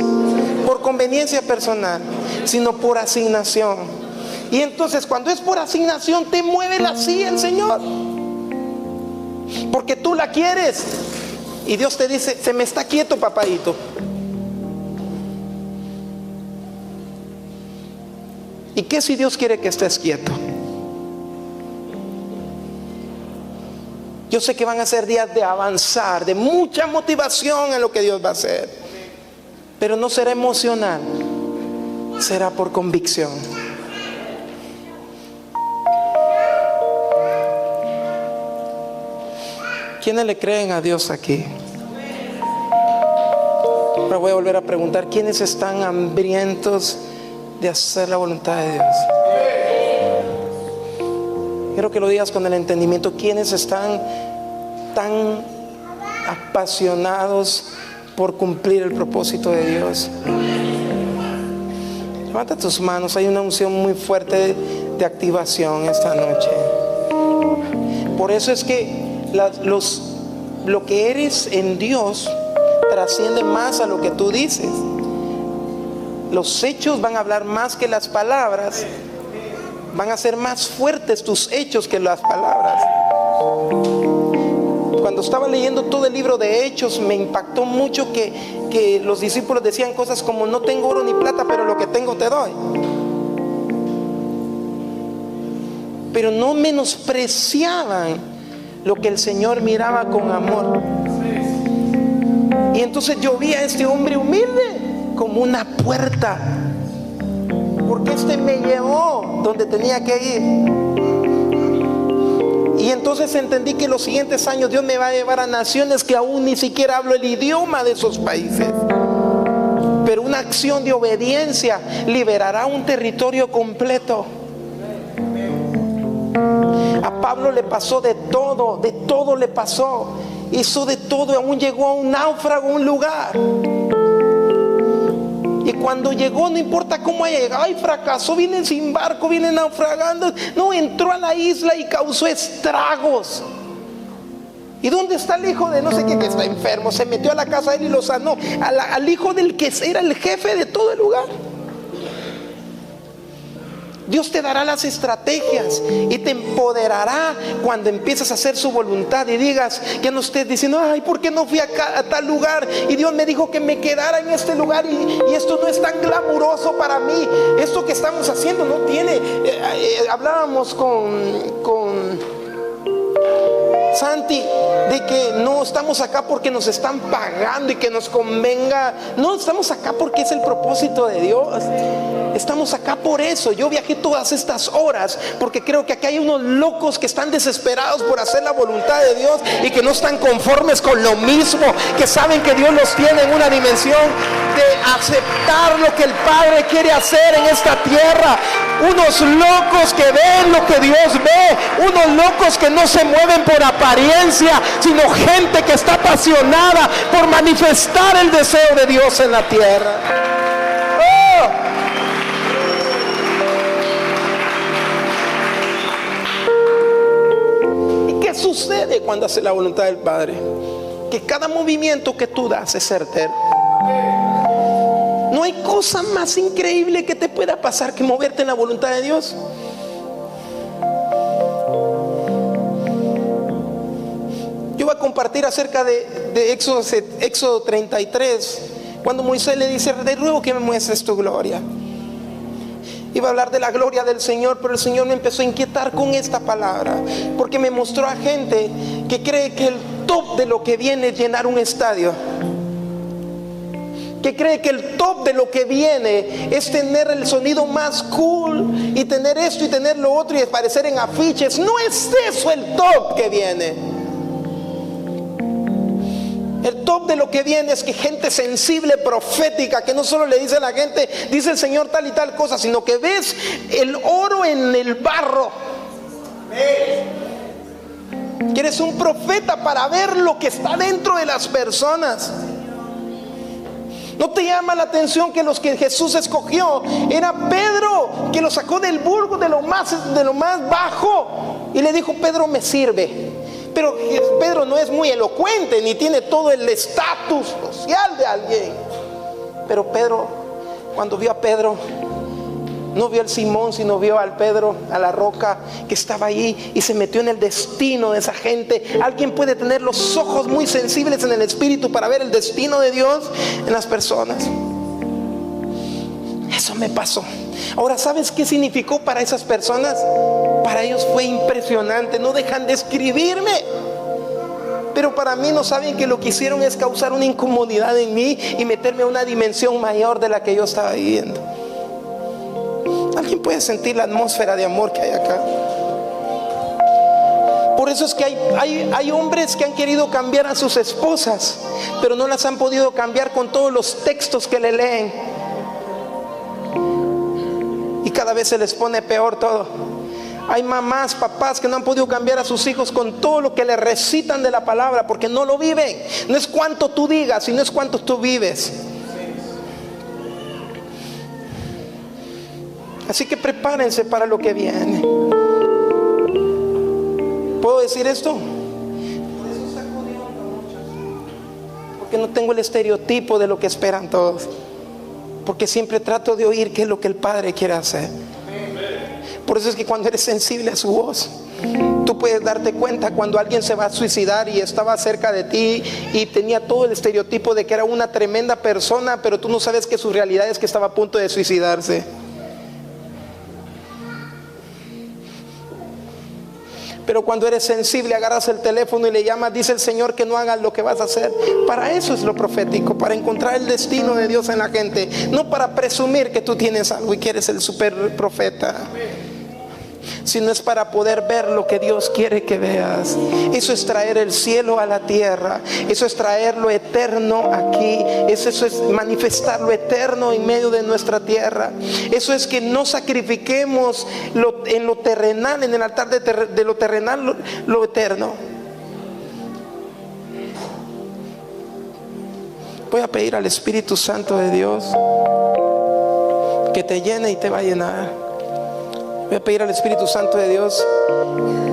por conveniencia personal, sino por asignación. Y entonces cuando es por asignación, te mueve la silla el Señor, porque tú la quieres. Y Dios te dice: se me está quieto, papadito. ¿Y qué si Dios quiere que estés quieto? Yo sé que van a ser días de avanzar, de mucha motivación en lo que Dios va a hacer, pero no será emocional, será por convicción. ¿Quiénes le creen a Dios aquí? Ahora voy a volver a preguntar: ¿quiénes están hambrientos de hacer la voluntad de Dios? Quiero que lo digas con el entendimiento. ¿Quiénes están tan apasionados por cumplir el propósito de Dios? Levanta tus manos. Hay una unción muy fuerte de activación esta noche. Por eso es que lo que eres en Dios trasciende más a lo que tú dices. Los hechos van a hablar más que las palabras. Van a ser más fuertes tus hechos que las palabras. Cuando estaba leyendo todo el libro de Hechos, me impactó mucho que los discípulos decían cosas como: no tengo oro ni plata, pero lo que tengo te doy. Pero no menospreciaban lo que el Señor miraba con amor. Y entonces yo vi a este hombre humilde como una puerta, porque este me llevó donde tenía que ir. Y entonces entendí que los siguientes años Dios me va a llevar a naciones que aún ni siquiera hablo el idioma de esos países. Pero una acción de obediencia liberará un territorio completo. A Pablo le pasó de todo le pasó. Hizo de todo, aún llegó a un náufrago, a un lugar. Y cuando llegó, no importa cómo haya llegado, ay, fracasó, viene sin barco, viene naufragando. No, entró a la isla y causó estragos. ¿Y dónde está el hijo de no sé qué que está enfermo? Se metió a la casa de él y lo sanó. Al hijo del que era el jefe de todo el lugar. Dios te dará las estrategias y te empoderará cuando empieces a hacer su voluntad y digas, ya no estés diciendo, ay, ¿por qué no fui a tal lugar? Y Dios me dijo que me quedara en este lugar y esto no es tan glamuroso para mí. Esto que estamos haciendo no tiene... hablábamos con Santi de que no estamos acá porque nos están pagando y que nos convenga. No, estamos acá porque es el propósito de Dios. Estamos acá por eso. Yo viajé todas estas horas porque creo que aquí hay unos locos que están desesperados por hacer la voluntad de Dios y que no están conformes con lo mismo, que saben que Dios los tiene en una dimensión de aceptar lo que el Padre quiere hacer en esta tierra. Unos locos que ven lo que Dios ve, unos locos que no se mueven por apariencia, sino gente que está apasionada por manifestar el deseo de Dios en la tierra. ¿Y qué sucede cuando hace la voluntad del Padre? Que cada movimiento que tú das es certero. No hay cosa más increíble que te pueda pasar que moverte en la voluntad de Dios. Yo voy a compartir acerca de Éxodo 33, cuando Moisés le dice: te ruego que me muestres tu gloria. Iba a hablar de la gloria del Señor, pero el Señor me empezó a inquietar con esta palabra, porque me mostró a gente que cree que el top de lo que viene es llenar un estadio, que cree que el top de lo que viene es tener el sonido más cool y tener esto y tener lo otro y aparecer en afiches. No es eso el top que viene. El top de lo que viene es que gente sensible, profética, que no solo le dice a la gente, dice el Señor tal y tal cosa, sino que ves el oro en el barro. Que eres un profeta para ver lo que está dentro de las personas. ¿No te llama la atención que los que Jesús escogió era Pedro, que lo sacó del burgo, de lo más bajo, y le dijo: Pedro, me sirve? Pero Pedro no es muy elocuente ni tiene todo el estatus social de alguien. Pero Pedro, cuando vio a Pedro, no vio al Simón, sino vio al Pedro, a la roca que estaba allí, y se metió en el destino de esa gente. Alguien puede tener los ojos muy sensibles en el espíritu para ver el destino de Dios en las personas. Eso me pasó. Ahora, ¿sabes qué significó para esas personas? Para ellos fue impresionante. No dejan de escribirme, pero para mí no saben que lo que hicieron es causar una incomodidad en mí y meterme a una dimensión mayor de la que yo estaba viviendo. ¿Alguien puede sentir la atmósfera de amor que hay acá? Por eso es que hay hombres que han querido cambiar a sus esposas, pero no las han podido cambiar con todos los textos que le leen. Y cada vez se les pone peor todo. Hay mamás, papás que no han podido cambiar a sus hijos con todo lo que le recitan de la palabra, porque no lo viven. No es cuánto tú digas, sino es cuánto tú vives. Así que prepárense para lo que viene. ¿Puedo decir esto? Por eso saco de onda muchos, porque no tengo el estereotipo de lo que esperan todos. Porque siempre trato de oír qué es lo que el Padre quiere hacer. Por eso es que cuando eres sensible a su voz, tú puedes darte cuenta cuando alguien se va a suicidar y estaba cerca de ti y tenía todo el estereotipo de que era una tremenda persona, pero tú no sabes que su realidad es que estaba a punto de suicidarse. Pero cuando eres sensible, agarras el teléfono y le llamas, dice el Señor que no hagas lo que vas a hacer. Para eso es lo profético, para encontrar el destino de Dios en la gente, no para presumir que tú tienes algo y que eres el super profeta, sino es para poder ver lo que Dios quiere que veas. Eso es traer el cielo a la tierra. Eso es traer lo eterno aquí. Eso es manifestar lo eterno en medio de nuestra tierra. Eso es que no sacrifiquemos en lo terrenal, en el altar de lo terrenal, lo eterno. Voy a pedir al Espíritu Santo de Dios que te llene y te va a llenar. Voy a pedir al Espíritu Santo de Dios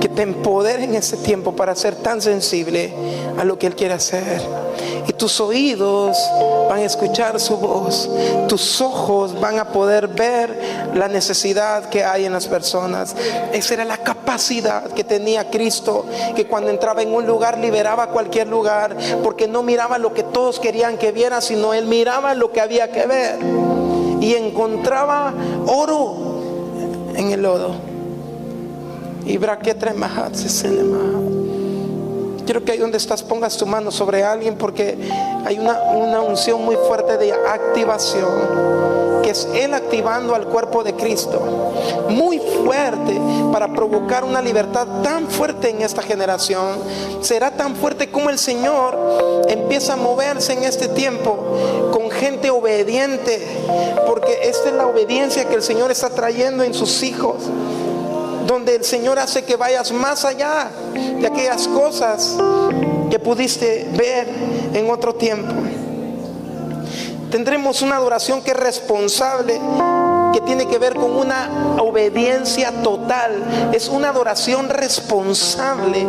que te empodere en este tiempo para ser tan sensible a lo que Él quiere hacer. Y tus oídos van a escuchar su voz. Tus ojos van a poder ver la necesidad que hay en las personas. Esa era la capacidad que tenía Cristo, que cuando entraba en un lugar liberaba cualquier lugar, porque no miraba lo que todos querían que viera, sino Él miraba lo que había que ver y encontraba oro en el lodo. Y quiero que ahí donde estás pongas tu mano sobre alguien, porque hay una unción muy fuerte de activación, que es Él activando al cuerpo de Cristo, muy fuerte, para provocar una libertad tan fuerte en esta generación. Será tan fuerte como el Señor empieza a moverse en este tiempo con gente obediente, porque esta es la obediencia que el Señor está trayendo en sus hijos, donde el Señor hace que vayas más allá de aquellas cosas que pudiste ver en otro tiempo. Tendremos una adoración que es responsable, que tiene que ver con una obediencia total. Es una adoración responsable.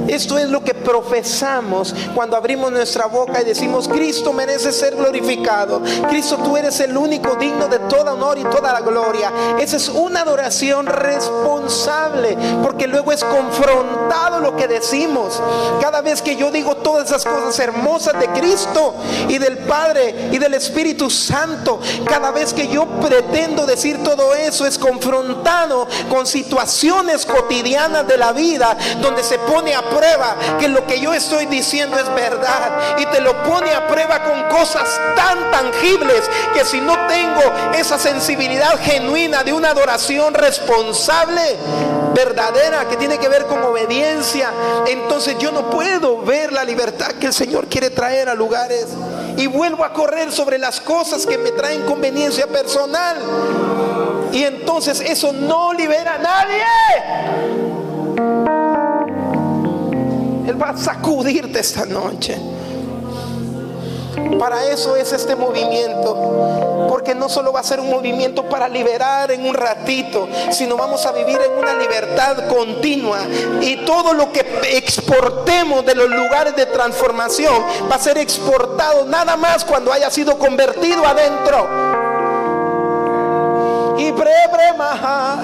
Esto es lo que profesamos cuando abrimos nuestra boca y decimos: Cristo merece ser glorificado. Cristo, tú eres el único digno de todo honor y toda la gloria. Esa es una adoración responsable, porque luego es confrontado lo que decimos. Cada vez que yo digo todas esas cosas hermosas de Cristo y del Padre y del Espíritu Santo, cada vez que yo pretendo decir todo eso, es confrontado con situaciones cotidianas de la vida, donde se pone a prueba que lo que yo estoy diciendo es verdad, y te lo pone a prueba con cosas tan tangibles que si no tengo esa sensibilidad genuina de una adoración responsable, verdadera, que tiene que ver con obediencia, entonces yo no puedo ver la libertad que el Señor quiere traer a lugares, y vuelvo a correr sobre las cosas que me traen conveniencia personal, y entonces eso no libera a nadie. Él va a sacudirte esta noche. Para eso es este movimiento, porque no solo va a ser un movimiento para liberar en un ratito, sino vamos a vivir en una libertad continua, y todo lo que exportemos de los lugares de transformación va a ser exportado nada más cuando haya sido convertido adentro. Y brema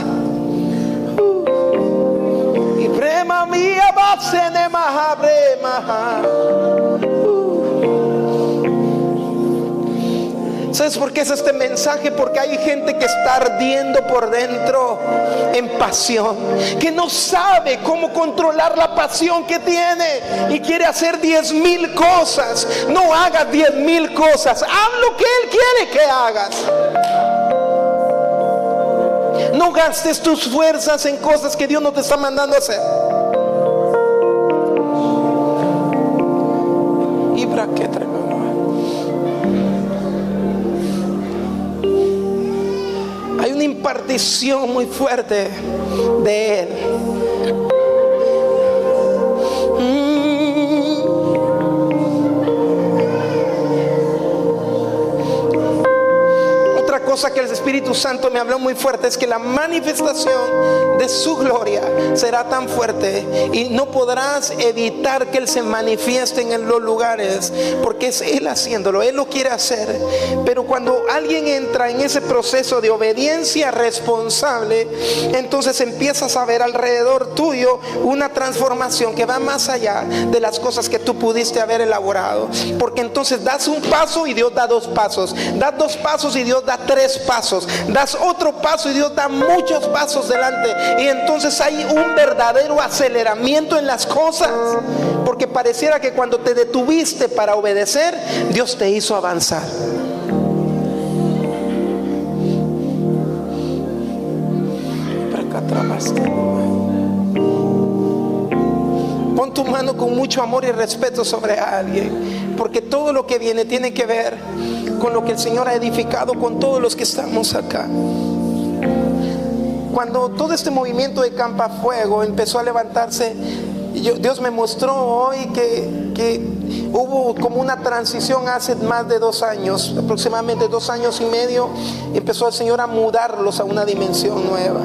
y brema mía basene maha brema. ¿Sabes por qué es este mensaje? Porque hay gente que está ardiendo por dentro en pasión, que no sabe cómo controlar la pasión que tiene y quiere hacer 10,000 cosas. No hagas 10,000 cosas, haz lo que Él quiere que hagas. No gastes tus fuerzas en cosas que Dios no te está mandando a hacer. Y para qué tremendo. Hay una impartición muy fuerte de Él. Otra cosa que el Espíritu Santo me habló muy fuerte es que la manifestación de su gloria será tan fuerte y no podrás evitar que Él se manifieste en los lugares, porque es Él haciéndolo, Él lo quiere hacer. Pero cuando alguien entra en ese proceso de obediencia responsable, entonces empiezas a ver alrededor tuyo una transformación que va más allá de las cosas que tú pudiste haber elaborado, porque entonces das un paso y Dios da 2 pasos, das 2 pasos y Dios da 3 pasos, das otro paso y Dios da muchos pasos delante, y entonces hay un verdadero aceleramiento en las cosas, porque pareciera que cuando te detuviste para obedecer, Dios te hizo avanzar. Pon tu mano con mucho amor y respeto sobre alguien, porque todo lo que viene tiene que ver con lo que el Señor ha edificado con todos los que estamos acá. Cuando todo este movimiento de Campafuego empezó a levantarse, Dios me mostró hoy que hubo como una transición hace más de 2 años, aproximadamente 2 años y medio. Empezó el Señor a mudarlos a una dimensión nueva.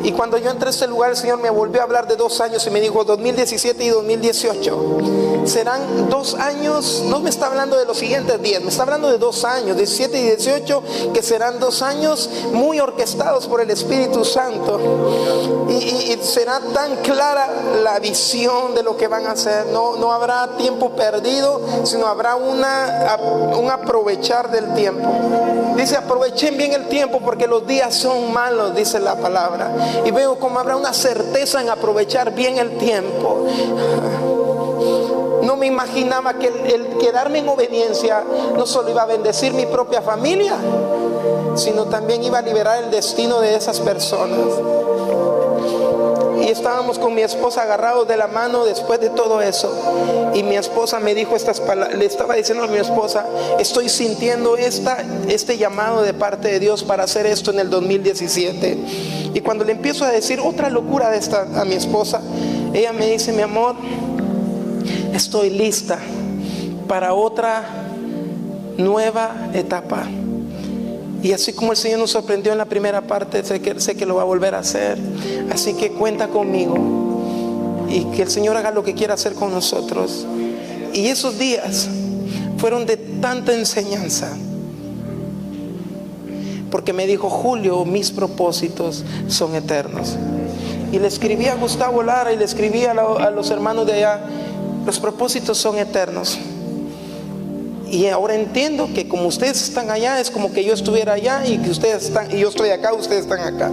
Y cuando yo entré a este lugar, el Señor me volvió a hablar de 2 años y me dijo: 2017 y 2018 serán 2 años. No me está hablando de los siguientes 10, me está hablando de 2 años, 17 y 18, que serán 2 años muy orquestados por el Espíritu Santo, y será tan clara la visión de lo que van a hacer. No habrá tiempo perdido, sino habrá un aprovechar del tiempo. Dice: aprovechen bien el tiempo, porque los días son malos, dice la palabra. y veo como habrá una certeza en aprovechar bien el tiempo. No me imaginaba que el quedarme en obediencia no solo iba a bendecir mi propia familia, sino también iba a liberar el destino de esas personas. Y estábamos con mi esposa agarrados de la mano después de todo eso, y mi esposa me dijo estas palabras. Le estaba diciendo a mi esposa: estoy sintiendo este llamado de parte de Dios para hacer esto en el 2017. Y cuando le empiezo a decir otra locura de esta a mi esposa, ella me dice: mi amor, estoy lista para otra nueva etapa. Y así como el Señor nos sorprendió en la primera parte, sé que lo va a volver a hacer. Así que cuenta conmigo, y que el Señor haga lo que quiera hacer con nosotros. Y esos días fueron de tanta enseñanza, porque me dijo: Julio, mis propósitos son eternos. Y le escribí a Gustavo Lara y le escribí a los hermanos de allá: los propósitos son eternos. Y ahora entiendo que como ustedes están allá, es como que yo estuviera allá, y que ustedes están, y yo estoy acá, ustedes están acá.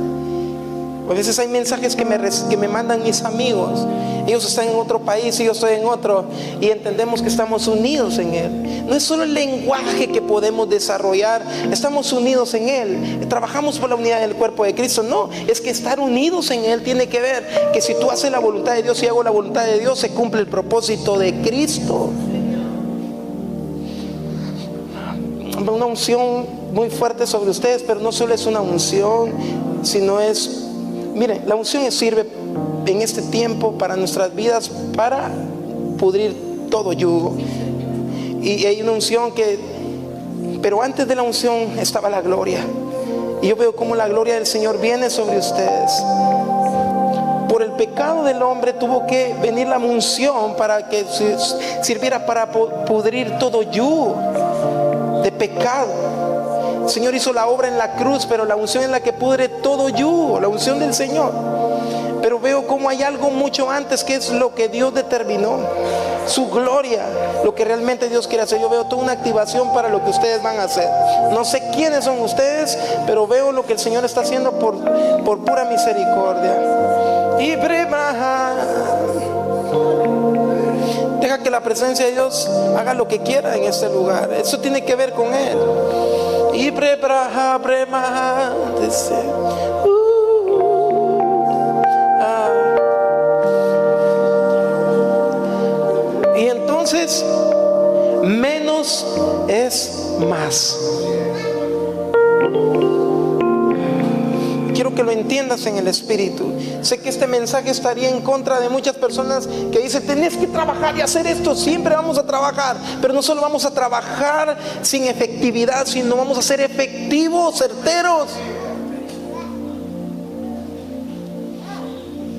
A veces hay mensajes que me mandan mis amigos. Ellos están en otro país y yo estoy en otro, y entendemos que estamos unidos en Él. No es solo el lenguaje que podemos desarrollar, estamos unidos en Él. Trabajamos por la unidad del cuerpo de Cristo. No, es que estar unidos en Él tiene que ver que si tú haces la voluntad de Dios y hago la voluntad de Dios, se cumple el propósito de Cristo. Una unción muy fuerte sobre ustedes, pero no solo es una unción, sino es, miren, la unción sirve en este tiempo para nuestras vidas, para pudrir todo yugo. Y hay una unción pero antes de la unción estaba la gloria. Y yo veo cómo la gloria del Señor viene sobre ustedes. Por el pecado del hombre tuvo que venir la unción para que sirviera para pudrir todo yugo de pecado. El Señor hizo la obra en la cruz, pero la unción es la que pudre todo yugo, la unción del Señor. Pero veo como hay algo mucho antes, que es lo que Dios determinó, su gloria, lo que realmente Dios quiere hacer. Yo veo toda una activación para lo que ustedes van a hacer. No sé quiénes son ustedes, pero veo lo que el Señor está haciendo por pura misericordia. Y deja que la presencia de Dios haga lo que quiera en este lugar. Eso tiene que ver con Él. Y y entonces menos es más. Quiero que lo entiendas en el espíritu. Sé que este mensaje estaría en contra de muchas personas que dicen: tenés que trabajar y hacer esto. Siempre vamos a trabajar, pero no solo vamos a trabajar sin efectividad, sino vamos a ser efectivos, certeros.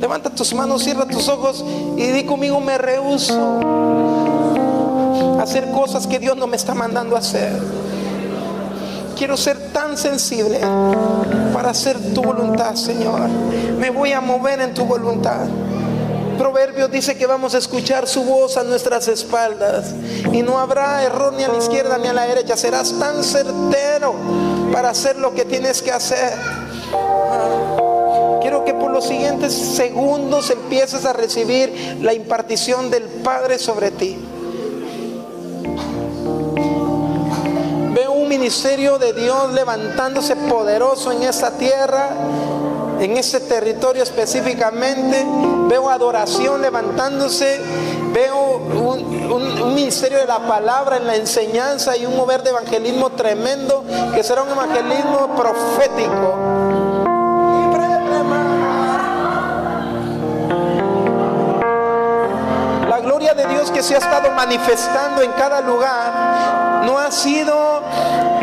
Levanta tus manos, cierra tus ojos y di conmigo: me rehúso a hacer cosas que Dios no me está mandando a hacer. Quiero ser tan sensible para hacer tu voluntad, Señor. Me voy a mover en tu voluntad. Proverbios dice que vamos a escuchar su voz a nuestras espaldas, y no habrá error ni a la izquierda ni a la derecha. Serás tan certero para hacer lo que tienes que hacer. Quiero que por los siguientes segundos empieces a recibir la impartición del Padre sobre ti. Veo un ministerio de Dios levantándose poderoso en esta tierra, en este territorio específicamente. Veo adoración levantándose. Veo un ministerio de la palabra en la enseñanza, y un mover de evangelismo tremendo, que será un evangelismo profético. La gloria de Dios que se ha estado manifestando en cada lugar no ha sido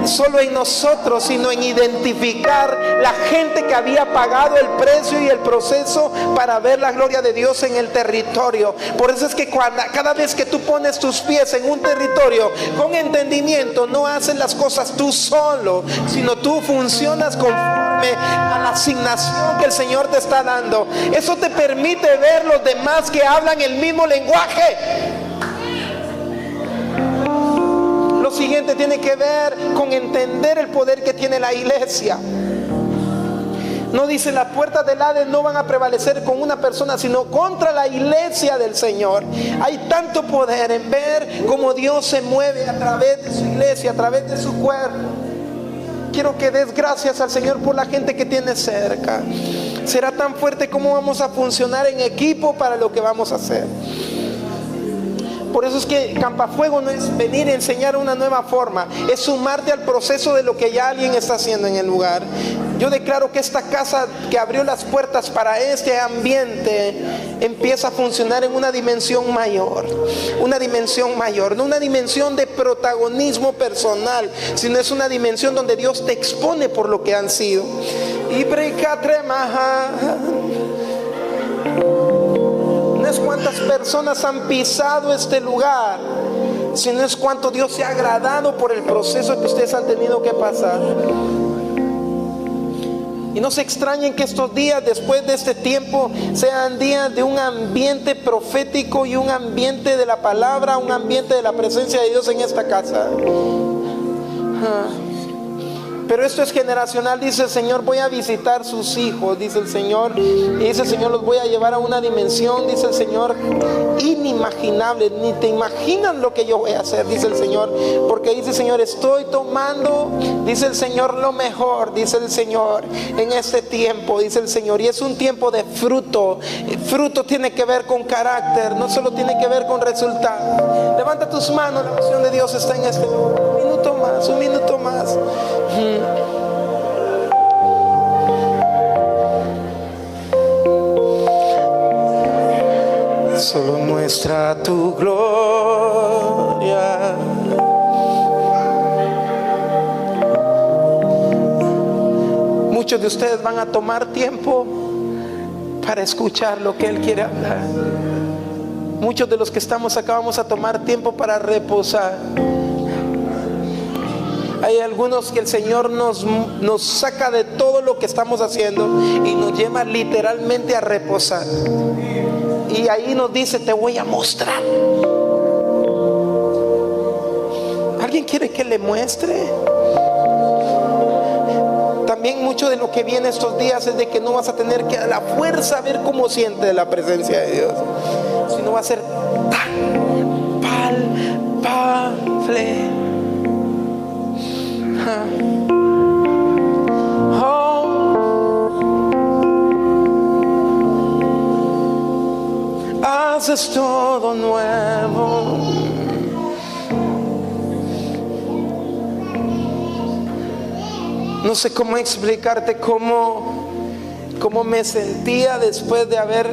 solo en nosotros, sino en identificar la gente que había pagado el precio y el proceso para ver la gloria de Dios en el territorio. Por eso es que cada vez que tú pones tus pies en un territorio con entendimiento, no haces las cosas tú solo, sino tú funcionas conforme a la asignación que el Señor te está dando. Eso te permite ver los demás que hablan el mismo lenguaje. Lo siguiente tiene que ver con entender el poder que tiene la iglesia. No dice las puertas del Hades no van a prevalecer con una persona, sino contra la iglesia del Señor. Hay tanto poder en ver cómo Dios se mueve a través de su iglesia, a través de su cuerpo. Quiero que des gracias al Señor por la gente que tienes cerca. Será tan fuerte como vamos a funcionar en equipo para lo que vamos a hacer. Por eso es que Campafuego no es venir a enseñar una nueva forma, es sumarte al proceso de lo que ya alguien está haciendo en el lugar. Yo declaro que esta casa que abrió las puertas para este ambiente empieza a funcionar en una dimensión mayor, no una dimensión de protagonismo personal, sino es una dimensión donde Dios te expone por lo que han sido. Y no es cuántas personas han pisado este lugar, sino es cuánto Dios se ha agradado por el proceso que ustedes han tenido que pasar. Y no se extrañen que estos días, después de este tiempo, sean días de un ambiente profético y un ambiente de la palabra, un ambiente de la presencia de Dios en esta casa. Pero esto es generacional, dice el Señor. Voy a visitar sus hijos, dice el Señor. Y dice el Señor, los voy a llevar a una dimensión, dice el Señor, inimaginable. Ni te imaginas lo que yo voy a hacer, dice el Señor. Porque dice el Señor, estoy tomando, dice el Señor, lo mejor, dice el Señor, en este tiempo, dice el Señor. Y es un tiempo de fruto. El fruto tiene que ver con carácter, no solo tiene que ver con resultado. Levanta tus manos, la unción de Dios está en este lugar. Un minuto más. Solo muestra tu gloria. Muchos de ustedes van a tomar tiempo para escuchar lo que Él quiere hablar. Muchos de los que estamos acá vamos a tomar tiempo para reposar. Hay algunos que el Señor nos saca de todo lo que estamos haciendo y nos lleva literalmente a reposar. Y ahí nos dice, te voy a mostrar. ¿Alguien quiere que le muestre? También mucho de lo que viene estos días es de que no vas a tener que a la fuerza ver cómo siente la presencia de Dios, sino va a ser tan palpable. Haces todo nuevo. No sé cómo explicarte cómo me sentía después de haber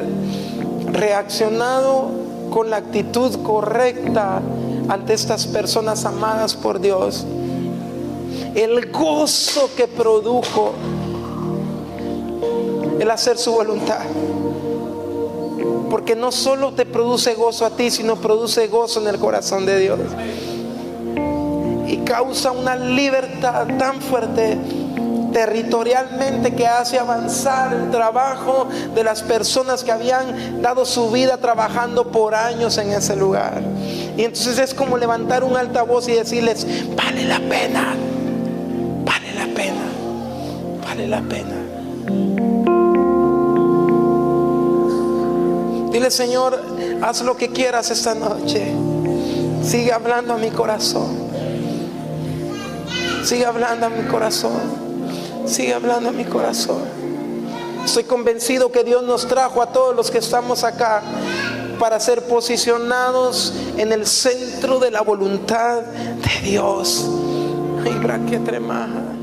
reaccionado con la actitud correcta ante estas personas amadas por Dios. El gozo que produjo el hacer su voluntad. Porque no solo te produce gozo a ti, sino produce gozo en el corazón de Dios. Y causa una libertad tan fuerte territorialmente que hace avanzar el trabajo de las personas que habían dado su vida trabajando por años en ese lugar. Y entonces es como levantar un altavoz y decirles, vale la pena. Vale la pena, vale la pena. Dile, Señor, haz lo que quieras esta noche. Sigue hablando a mi corazón. Sigue hablando a mi corazón. Sigue hablando a mi corazón. Estoy convencido que Dios nos trajo a todos los que estamos acá para ser posicionados en el centro de la voluntad de Dios. Ay, braquetremaja.